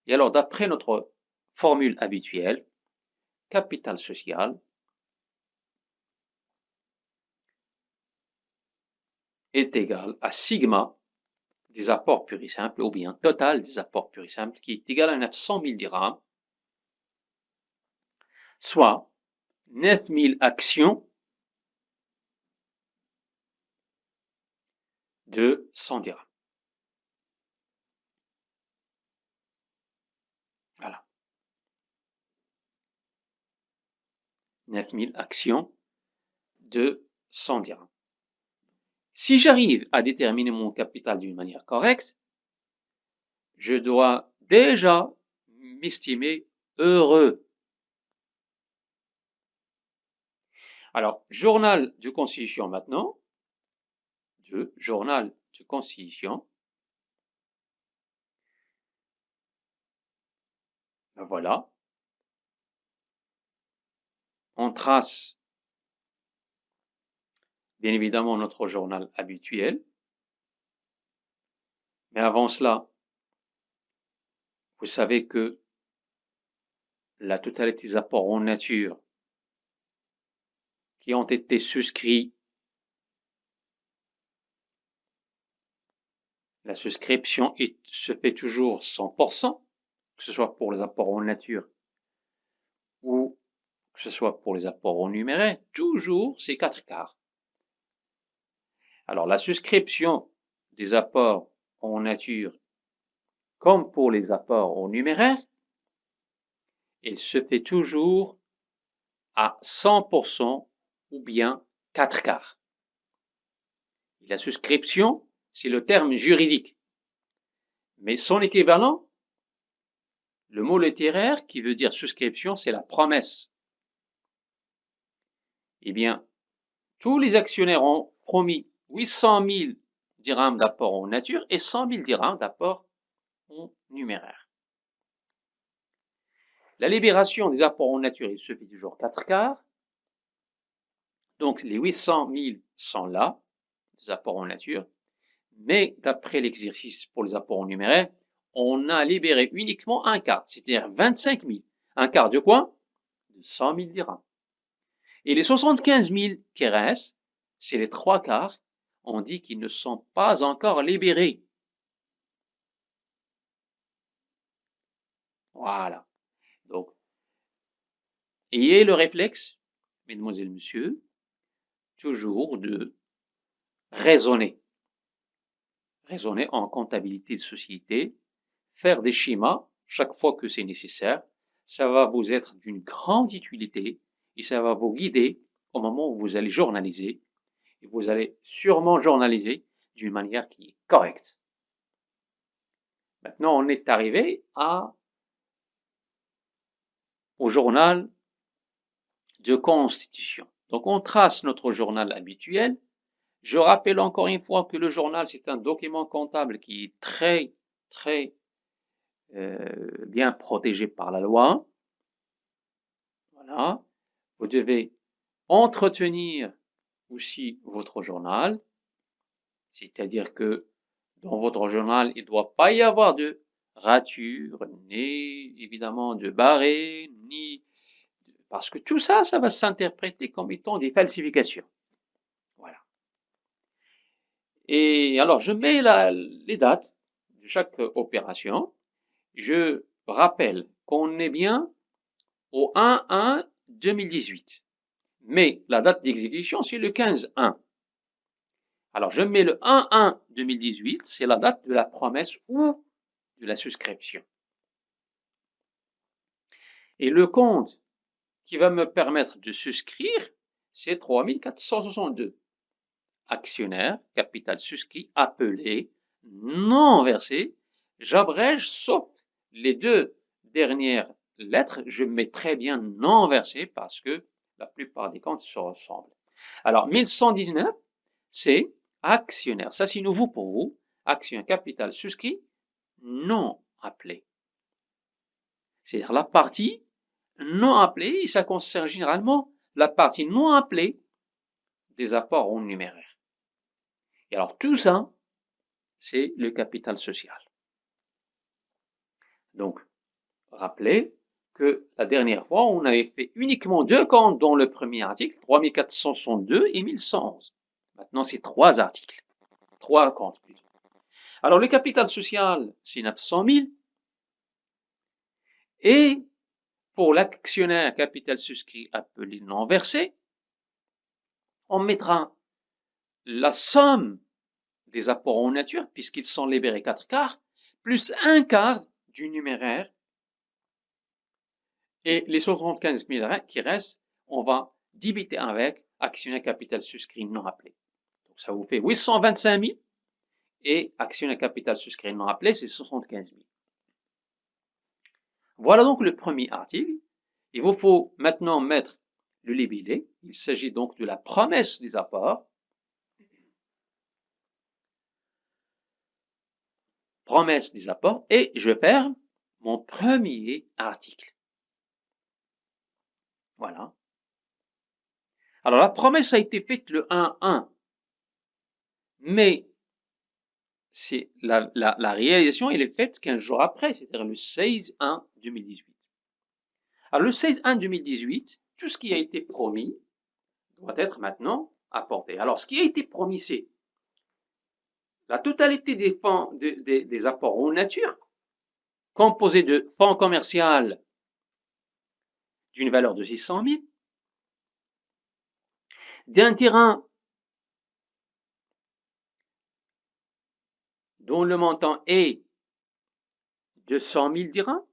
Speaker 1: Et alors, d'après notre formule habituelle, capital social est égal à sigma des apports purs et simples, ou bien total des apports purs et simples, qui est égal à 900 000 dirhams, soit 9 000 actions de 100 dirhams. Voilà. 9 000 actions de 100 dirhams. Si j'arrive à déterminer mon capital d'une manière correcte, je dois déjà m'estimer heureux. Alors, journal de constitution maintenant. Journal de constitution. Ben voilà. On trace bien évidemment notre journal habituel. Mais avant cela, vous savez que la totalité des apports en nature qui ont été souscrits, la souscription se fait toujours 100%, que ce soit pour les apports en nature ou que ce soit pour les apports en numéraire, toujours c'est 4 quarts. Alors la souscription des apports en nature, comme pour les apports en numéraire, elle se fait toujours à 100% ou bien 4 quarts. Et la souscription, c'est le terme juridique. Mais son équivalent, le mot littéraire qui veut dire souscription, c'est la promesse. Eh bien, tous les actionnaires ont promis 800 000 dirhams d'apport en nature et 100 000 dirhams d'apport en numéraire. La libération des apports en nature, il se fait toujours 4 quarts. Donc, les 800 000 sont là, des apports en nature. Mais d'après l'exercice pour les apports en numéraire, on a libéré uniquement un quart, c'est-à-dire 25 000. Un quart de quoi? De 100 000 dirhams. Et les 75 000 qui restent, c'est les 3 quarts, on dit qu'ils ne sont pas encore libérés. Voilà. Donc, ayez le réflexe, mesdemoiselles, messieurs, toujours de raisonner. Raisonner en comptabilité de société, faire des schémas chaque fois que c'est nécessaire. Ça va vous être d'une grande utilité et ça va vous guider au moment où vous allez journaliser. Et vous allez sûrement journaliser d'une manière qui est correcte. Maintenant, on est arrivé au journal de constitution. Donc, on trace notre journal habituel. Je rappelle encore une fois que le journal, c'est un document comptable qui est très, très bien protégé par la loi. Voilà. Vous devez entretenir aussi votre journal, c'est-à-dire que dans votre journal, il ne doit pas y avoir de rature, ni évidemment de barré, ni Parce que tout ça, ça va s'interpréter comme étant des falsifications. Voilà. Et alors, je mets les dates de chaque opération. Je rappelle qu'on est bien au 1-1-2018. Mais la date d'exécution, c'est le 15-1. Alors, je mets le 1-1-2018, c'est la date de la promesse ou de la souscription. Et le compte qui va me permettre de souscrire, c'est 3462. Actionnaire, capital souscrit, appelé, non versé. J'abrège sauf les deux dernières lettres, je mets très bien non versé parce que la plupart des comptes se ressemblent. Alors, 1119, c'est actionnaire. Ça, c'est nouveau pour vous. Action capital souscrit, non appelé. C'est-à-dire la partie non appelée, et ça concerne généralement la partie non appelée des apports en numéraire. Et alors, tout ça, c'est le capital social. Donc, rappelez que la dernière fois, on avait fait uniquement deux comptes dans le premier article, 3462 et 1111. Maintenant, c'est trois articles, trois comptes plutôt. Alors, le capital social, c'est 900 000. Et pour l'actionnaire capital souscrit appelé non versé, on mettra la somme des apports en nature, puisqu'ils sont libérés 4 quarts, plus 1 quart du numéraire. Et les 75 000 qui restent, on va débiter avec actionnaire capital souscrit non appelé. Donc ça vous fait 825 000 et actionnaire capital souscrit non appelé, c'est 75 000. Voilà donc le premier article. Il vous faut maintenant mettre le libellé. Il s'agit donc de la promesse des apports. Promesse des apports. Et je vais faire mon premier article. Voilà. Alors la promesse a été faite le 1-1. Mais c'est la réalisation, elle est faite 15 jours après, c'est-à-dire le 16-1-2018. Alors le 16-1-2018, tout ce qui a été promis doit être maintenant apporté. Alors ce qui a été promis, c'est la totalité des fonds, des apports en nature, composés de fonds commerciaux d'une valeur de 600 000, d'un terrain dont le montant est de 100 000 dirhams,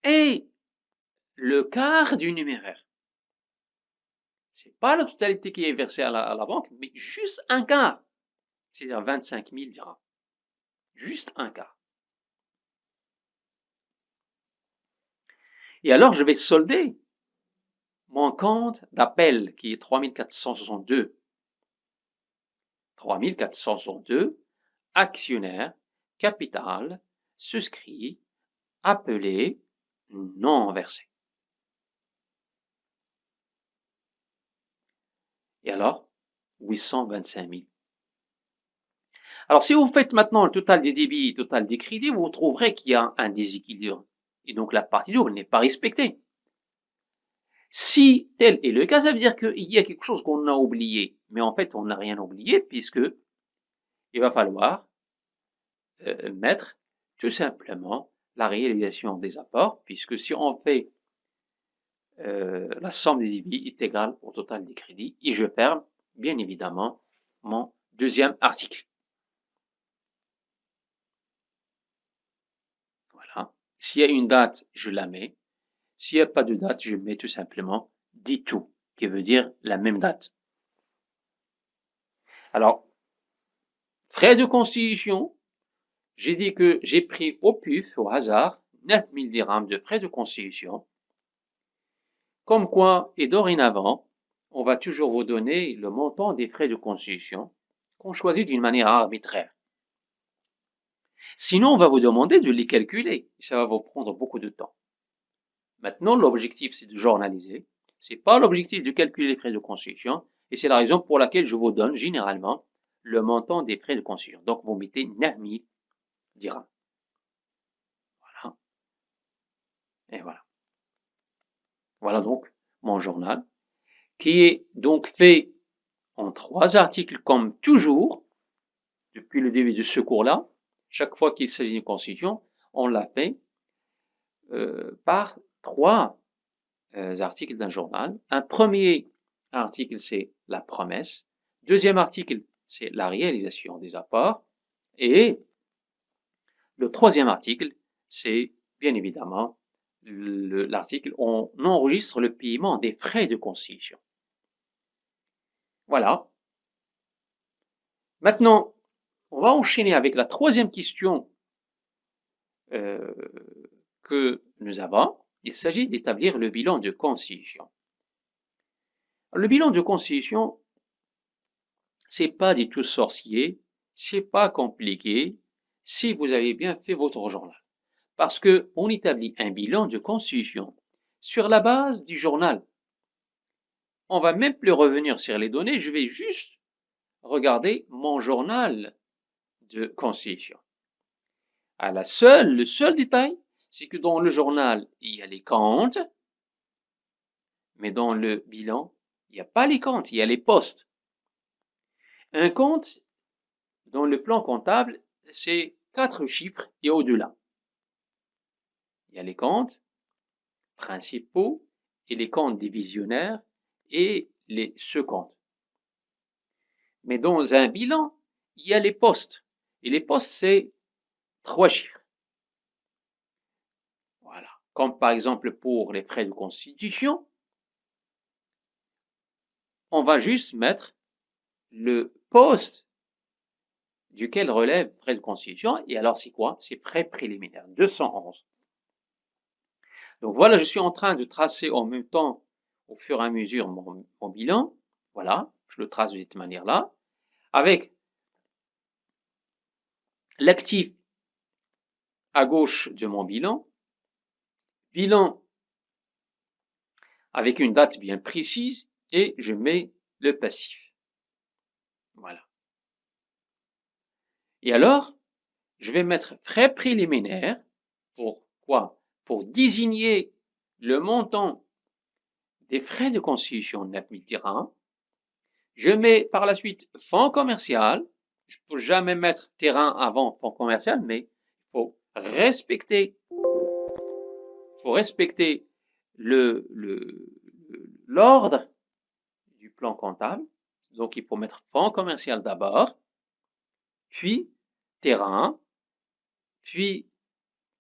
Speaker 1: et le quart du numéraire. Ce n'est pas la totalité qui est versée à la banque, mais juste un quart, c'est-à-dire 25 000 dirhams. Juste un quart. Et alors, je vais solder mon compte d'appel qui est 3462. 3462, actionnaire, capital, souscrit, appelé, non versé. Et alors, 825 000. Alors, si vous faites maintenant le total des débits et le total des crédits, vous trouverez qu'il y a un déséquilibre. Et donc, la partie double n'est pas respectée. Si tel est le cas, ça veut dire qu'il y a quelque chose qu'on a oublié. Mais en fait, on n'a rien oublié puisque il va falloir mettre tout simplement la réalisation des apports, puisque si on fait la somme des débits est égale au total des crédits, et je ferme, bien évidemment, mon deuxième article. Voilà. S'il y a une date, je la mets. S'il n'y a pas de date, je mets tout simplement dit tout, qui veut dire la même date. Alors, frais de constitution, j'ai dit que j'ai pris au pif, au hasard, 9 000 dirhams de frais de constitution. Comme quoi, et dorénavant, on va toujours vous donner le montant des frais de constitution qu'on choisit d'une manière arbitraire. Sinon, on va vous demander de les calculer. Ça va vous prendre beaucoup de temps. Maintenant, l'objectif, c'est de journaliser. C'est pas l'objectif de calculer les frais de constitution. Et c'est la raison pour laquelle je vous donne généralement le montant des frais de constitution. Donc, vous mettez 9 000 dirhams. Voilà. Et voilà. Voilà donc mon journal, qui est donc fait en 3 articles comme toujours, depuis le début de ce cours-là. Chaque fois qu'il s'agit d'une constitution, on l'a fait par 3 articles d'un journal. Un premier article, c'est la promesse. Deuxième article, c'est la réalisation des apports. Et le troisième article, c'est bien évidemment l'article où on enregistre le paiement des frais de constitution. Voilà. Maintenant, on va enchaîner avec la troisième question que nous avons. Il s'agit d'établir le bilan de constitution. Le bilan de constitution, c'est pas du tout sorcier, c'est pas compliqué si vous avez bien fait votre journal. Parce que on établit un bilan de constitution sur la base du journal. On va même plus revenir sur les données, je vais juste regarder mon journal de constitution. Le seul détail, c'est que dans le journal, il y a les comptes, mais dans le bilan, il n'y a pas les comptes, il y a les postes. Un compte, dans le plan comptable, c'est 4 chiffres et au-delà. Il y a les comptes principaux et les comptes divisionnaires et les sous-comptes. Mais dans un bilan, il y a les postes. Et les postes, c'est 3 chiffres. Voilà. Comme par exemple pour les frais de constitution, on va juste mettre le poste duquel relève frais de constitution. Et alors, c'est quoi? C'est frais préliminaires, 211. Donc voilà, je suis en train de tracer en même temps, au fur et à mesure, mon bilan. Voilà, je le trace de cette manière-là. Avec l'actif à gauche de mon bilan. Bilan avec une date bien précise et je mets le passif. Voilà. Et alors, je vais mettre frais préliminaires. Pourquoi? Pour désigner le montant des frais de constitution de 9000 dirhams. Je mets par la suite fonds commercial. Je ne peux jamais mettre terrain avant fonds commercial, mais il faut respecter l'ordre du plan comptable. Donc, il faut mettre fonds commercial d'abord, puis terrain, puis,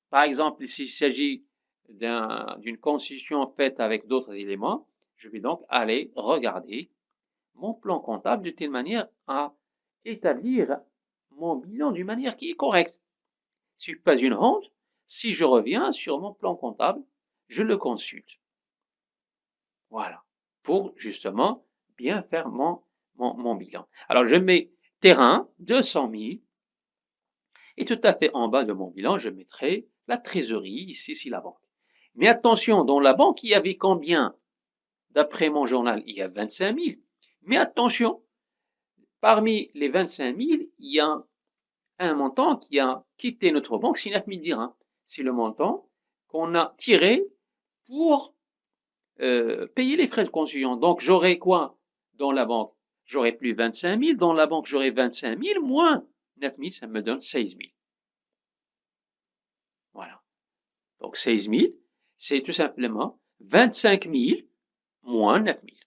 Speaker 1: par exemple, s'il s'agit d'une constitution faite avec d'autres éléments, je vais donc aller regarder mon plan comptable de telle manière à établir mon bilan d'une manière qui est correcte. Ce n'est pas une honte. Si je reviens sur mon plan comptable, je le consulte. Voilà. Pour justement bien faire mon bilan. Alors, je mets terrain, 200 000. Et tout à fait en bas de mon bilan, je mettrai la trésorerie, ici, c'est la banque. Mais attention, dans la banque, il y avait combien? D'après mon journal, il y a 25 000. Mais attention, parmi les 25 000, il y a un montant qui a quitté notre banque, c'est 9 000 dirhams. C'est le montant qu'on a tiré pour payer les frais de constitution. Donc, j'aurai quoi dans la banque? J'aurai plus 25 000. Dans la banque, j'aurai 25 000 moins 9 000, ça me donne 16 000. Voilà. Donc, 16 000, c'est tout simplement 25 000 moins 9 000.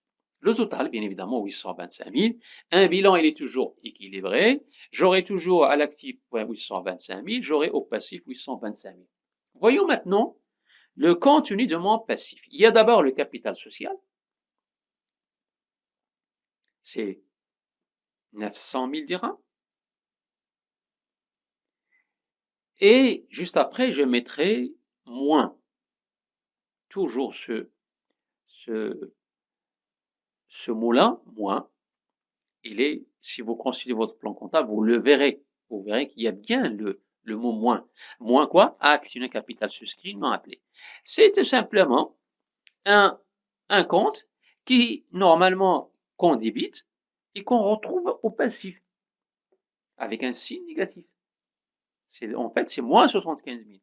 Speaker 1: Le total, bien évidemment, 825 000. Un bilan, il est toujours équilibré. J'aurai toujours à l'actif 825 000, j'aurai au passif 825 000. Voyons maintenant le contenu de mon passif. Il y a d'abord le capital social. C'est 900 000 dirhams. Et juste après, je mettrai moins. Toujours ce mot-là, moins. Il est, si vous consultez votre plan comptable, vous le verrez. Vous verrez qu'il y a bien le mot moins. Moins quoi? Actionnaire capital souscrit non appelé. C'est tout simplement un compte qui, normalement, qu'on débite et qu'on retrouve au passif avec un signe négatif. En fait, c'est moins 75 000.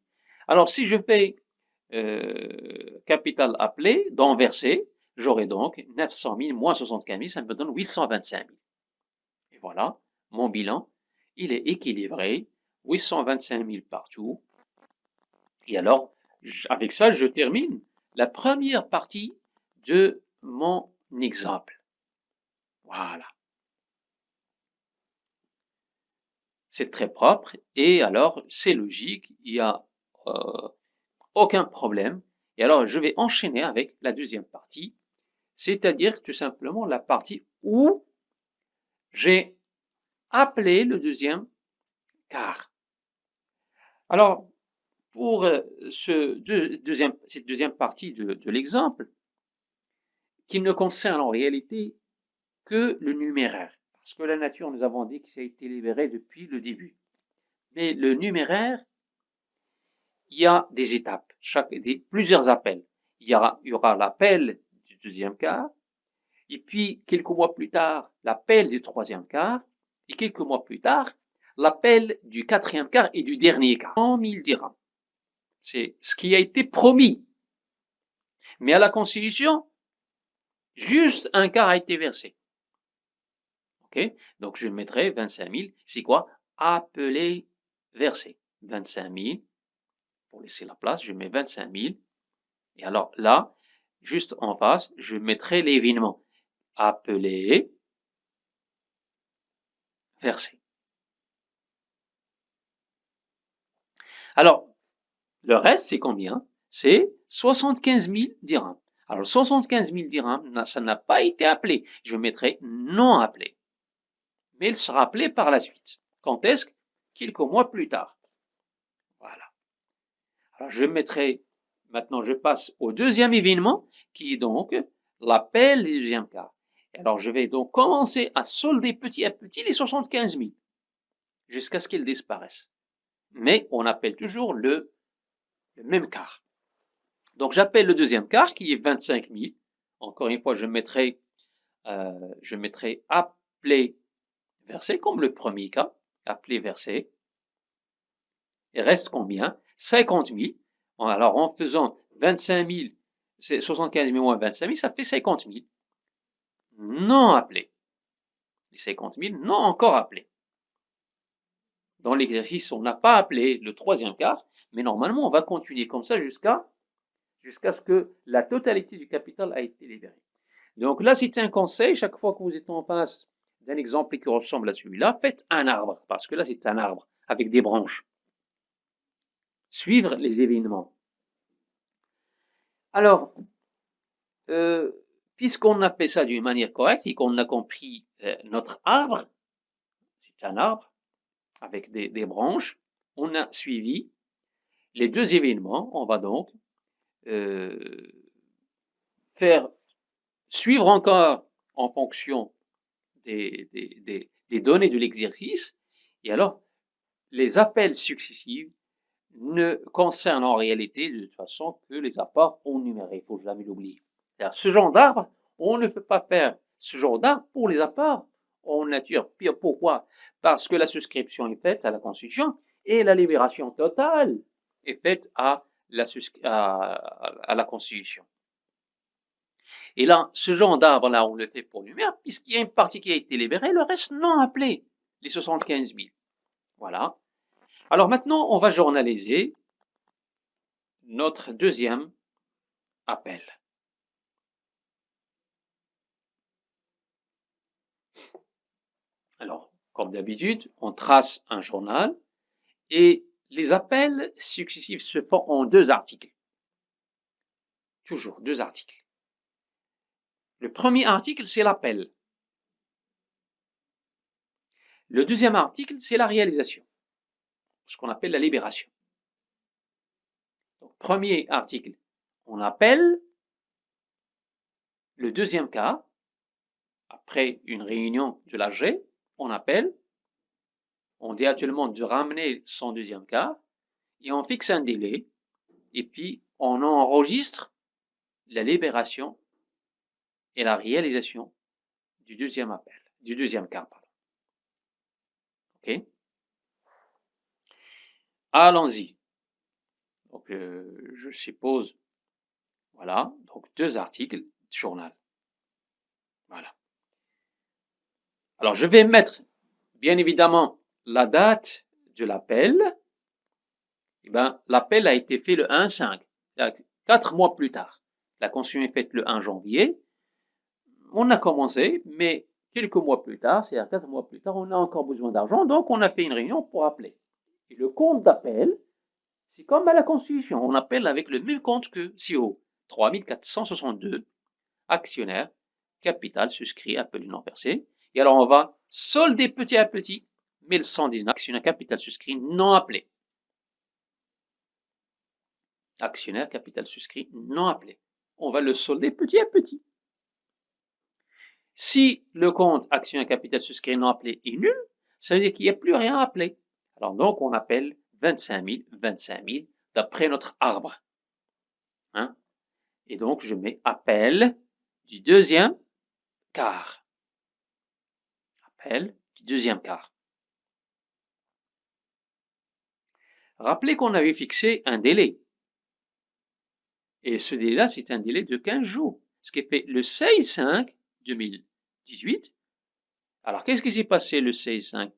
Speaker 1: Alors, si je paye capital appelé dans versé, j'aurai donc 900 000 moins 75 000, ça me donne 825 000. Et voilà, mon bilan, il est équilibré, 825 000 partout. Et alors, avec ça, je termine la première partie de mon exemple. Voilà. C'est très propre et alors c'est logique, il n'y a aucun problème. Et alors je vais enchaîner avec la deuxième partie, c'est-à-dire tout simplement la partie où j'ai appelé le deuxième quart. Alors pour cette deuxième partie de l'exemple, qui ne concerne en réalité que le numéraire, parce que la nature, nous avons dit que ça a été libéré depuis le début. Mais le numéraire, il y a des étapes, plusieurs appels. Il y aura l'appel du deuxième quart, et puis quelques mois plus tard, l'appel du troisième quart, et quelques mois plus tard, l'appel du quatrième quart et du dernier quart. 100 000 dirhams. C'est ce qui a été promis. Mais à la Constitution, juste un quart a été versé. Ok? Donc je mettrai 25 000. C'est quoi? Appelé, versé. 25 000. Pour laisser la place, je mets 25 000. Et alors là, juste en face, je mettrai l'événement. Appelé, versé. Alors, le reste, c'est combien? C'est 75 000 dirhams. Alors, 75 000 dirhams, ça n'a pas été appelé. Je mettrai non appelé. Mais il sera appelé par la suite. Quand est-ce? Quelques mois plus tard. Voilà. Alors, je mettrai, maintenant, je passe au deuxième événement, qui est donc l'appel du deuxième quart. Alors, je vais donc commencer à solder petit à petit les 75 000, jusqu'à ce qu'ils disparaissent. Mais on appelle toujours le même quart. Donc, j'appelle le deuxième quart, qui est 25 000. Encore une fois, je mettrai appelé versé, comme le premier cas, appelé versé. Il reste combien? 50 000. Alors, en faisant 25 000, c'est 75 000 moins 25 000, ça fait 50 000. Non appelés. Les 50 000 non encore appelés. Dans l'exercice, on n'a pas appelé le troisième quart, mais normalement, on va continuer comme ça jusqu'à ce que la totalité du capital a été libérée. Donc là, c'est un conseil, chaque fois que vous êtes en face d'un exemple qui ressemble à celui-là, faites un arbre, parce que là, c'est un arbre avec des branches. Suivre les événements. Alors, puisqu'on a fait ça d'une manière correcte et qu'on a compris notre arbre, c'est un arbre avec des branches, on a suivi les deux événements. On va donc faire suivre encore en fonction des données de l'exercice. Et alors, les appels successifs ne concernent en réalité de toute façon que les apports en numérique. Il faut jamais l'oublier. Ce genre d'arbre, on ne peut pas faire ce genre d'arbre pour les apports en nature. Pourquoi? Parce que la souscription est faite à la Constitution et la libération totale est faite à la Constitution. Et là, ce genre d'arbre-là, on le fait pour numérique, puisqu'il y a une partie qui a été libérée, le reste non appelé, les 75 000. Voilà. Alors maintenant, on va journaliser notre deuxième appel. Alors, comme d'habitude, on trace un journal et les appels successifs se font en deux articles. Toujours deux articles. Le premier article, c'est l'appel. Le deuxième article, c'est la réalisation, ce qu'on appelle la libération. Donc, premier article, on appelle. Le deuxième cas, après une réunion de l'AG, on appelle. On dit à tout le monde de ramener son deuxième cas et on fixe un délai et puis on enregistre la libération et la réalisation du deuxième appel, du deuxième cas, pardon. Ok? Allons-y. Donc, je suppose, voilà, donc 2 articles journal. Voilà. Alors, je vais mettre, bien évidemment, la date de l'appel. Eh ben, l'appel a été fait le 1-5, 4 mois plus tard. La constitution est faite le 1 janvier. On a commencé, mais quelques mois plus tard, c'est-à-dire 4 mois plus tard, on a encore besoin d'argent, donc on a fait une réunion pour appeler. Et le compte d'appel, c'est comme à la Constitution, on appelle avec le même compte que CO, 3462, actionnaire, capital souscrit, appelé non versé. Et alors on va solder petit à petit 1119, actionnaire, capital souscrit, non appelé. Actionnaire, capital souscrit, non appelé. On va le solder petit à petit. Si le compte actionnaire capital souscrit non appelé est nul, ça veut dire qu'il n'y a plus rien à appeler. Alors donc on appelle 25 000 d'après notre arbre. Hein? Et donc je mets appel du deuxième quart. Appel du deuxième quart. Rappelez qu'on avait fixé un délai. Et ce délai-là, c'est un délai de 15 jours. Ce qui est fait le 16/5/2018. Alors, qu'est-ce qui s'est passé le 16/5?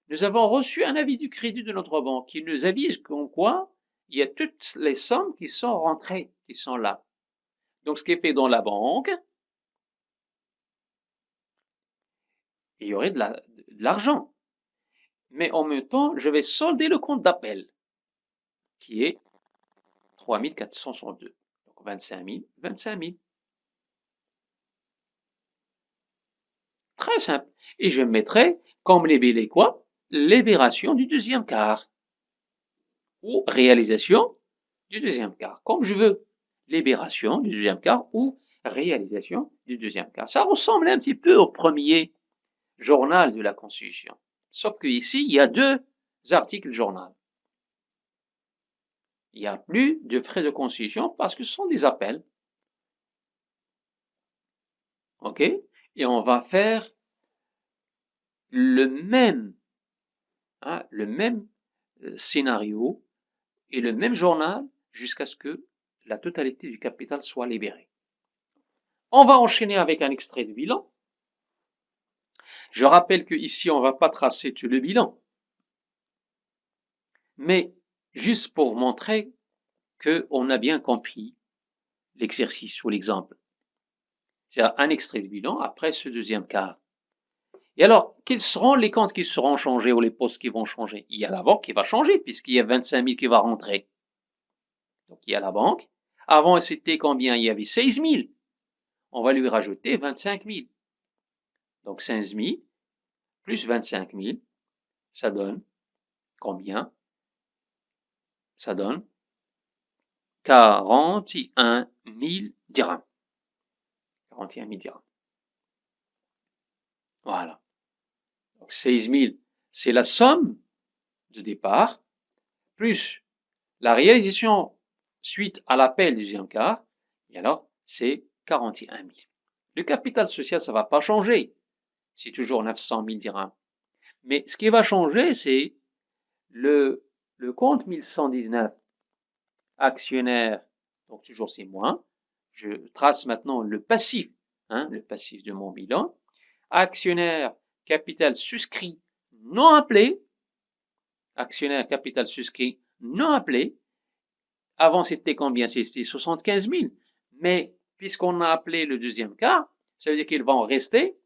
Speaker 1: Nous avons reçu un avis du crédit de notre banque qui nous avise qu'en quoi il y a toutes les sommes qui sont rentrées, qui sont là. Donc, ce qui est fait dans la banque, il y aurait de l'argent. Mais en même temps, je vais solder le compte d'appel, qui est 3462. Donc, 25 000, 25 000. Très simple. Et je mettrai comme libellé quoi? Libération du deuxième quart. Ou réalisation du deuxième quart. Comme je veux. Libération du deuxième quart ou réalisation du deuxième quart. Ça ressemble un petit peu au premier journal de la Constitution. Sauf qu'ici, il y a 2 articles journal. Il n'y a plus de frais de constitution parce que ce sont des appels. OK? Et on va faire le même scénario et le même journal jusqu'à ce que la totalité du capital soit libérée. On va enchaîner avec un extrait de bilan. Je rappelle qu'ici, on ne va pas tracer tout le bilan, mais juste pour montrer qu'on a bien compris l'exercice ou l'exemple. C'est un extrait de bilan après ce deuxième quart. Et alors, quels seront les comptes qui seront changés ou les postes qui vont changer? Il y a la banque qui va changer puisqu'il y a 25 000 qui va rentrer. Donc, il y a la banque. Avant, c'était combien? Il y avait 16 000. On va lui rajouter 25 000. Donc, 16 000 plus 25 000, ça donne combien? Ça donne 41 000 dirhams. 41 000 dirhams. Voilà. Donc 16 000, c'est la somme de départ, plus la réalisation suite à l'appel du deuxième quart, et alors c'est 41 000. Le capital social, ça ne va pas changer. C'est toujours 900 000 dirhams. Mais ce qui va changer, c'est le compte 1119 actionnaire, donc toujours c'est moins. Je trace maintenant le passif de mon bilan. Actionnaire, capital souscrit, non appelé. Actionnaire, capital souscrit, non appelé. Avant, c'était combien? C'était 75 000. Mais puisqu'on a appelé le deuxième quart, ça veut dire qu'il va en rester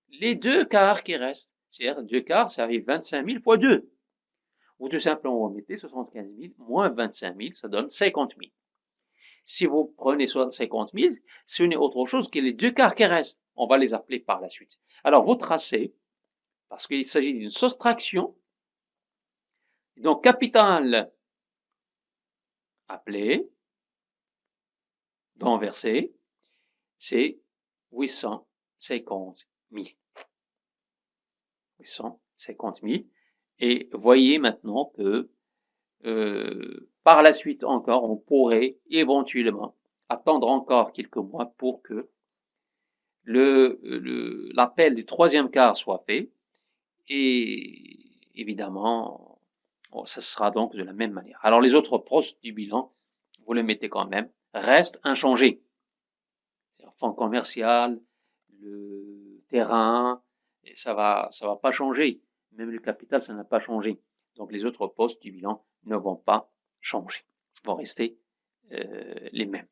Speaker 1: les 2 quarts qui restent. C'est-à-dire 2 quarts, ça arrive 25 000 fois 2. Ou tout simplement, vous mettez 75 000 moins 25 000, ça donne 50 000. Si vous prenez 50 000, ce n'est autre chose que les 2 quarts qui restent. On va les appeler par la suite. Alors, vous tracez, parce qu'il s'agit d'une soustraction. Donc, capital appelé, renversé, c'est 850 000. 850 000. Et voyez maintenant que par la suite encore, on pourrait éventuellement attendre encore quelques mois pour que l'appel du troisième quart soit fait. Et évidemment, Bon, ça sera donc de la même manière. Alors les autres postes du bilan, vous les mettez quand même, restent inchangés. C'est-à-dire fonds commercial, le terrain, et ça va pas changer. Même le capital, ça n'a pas changé. Donc les autres postes du bilan ne vont pas changer, vont rester les mêmes.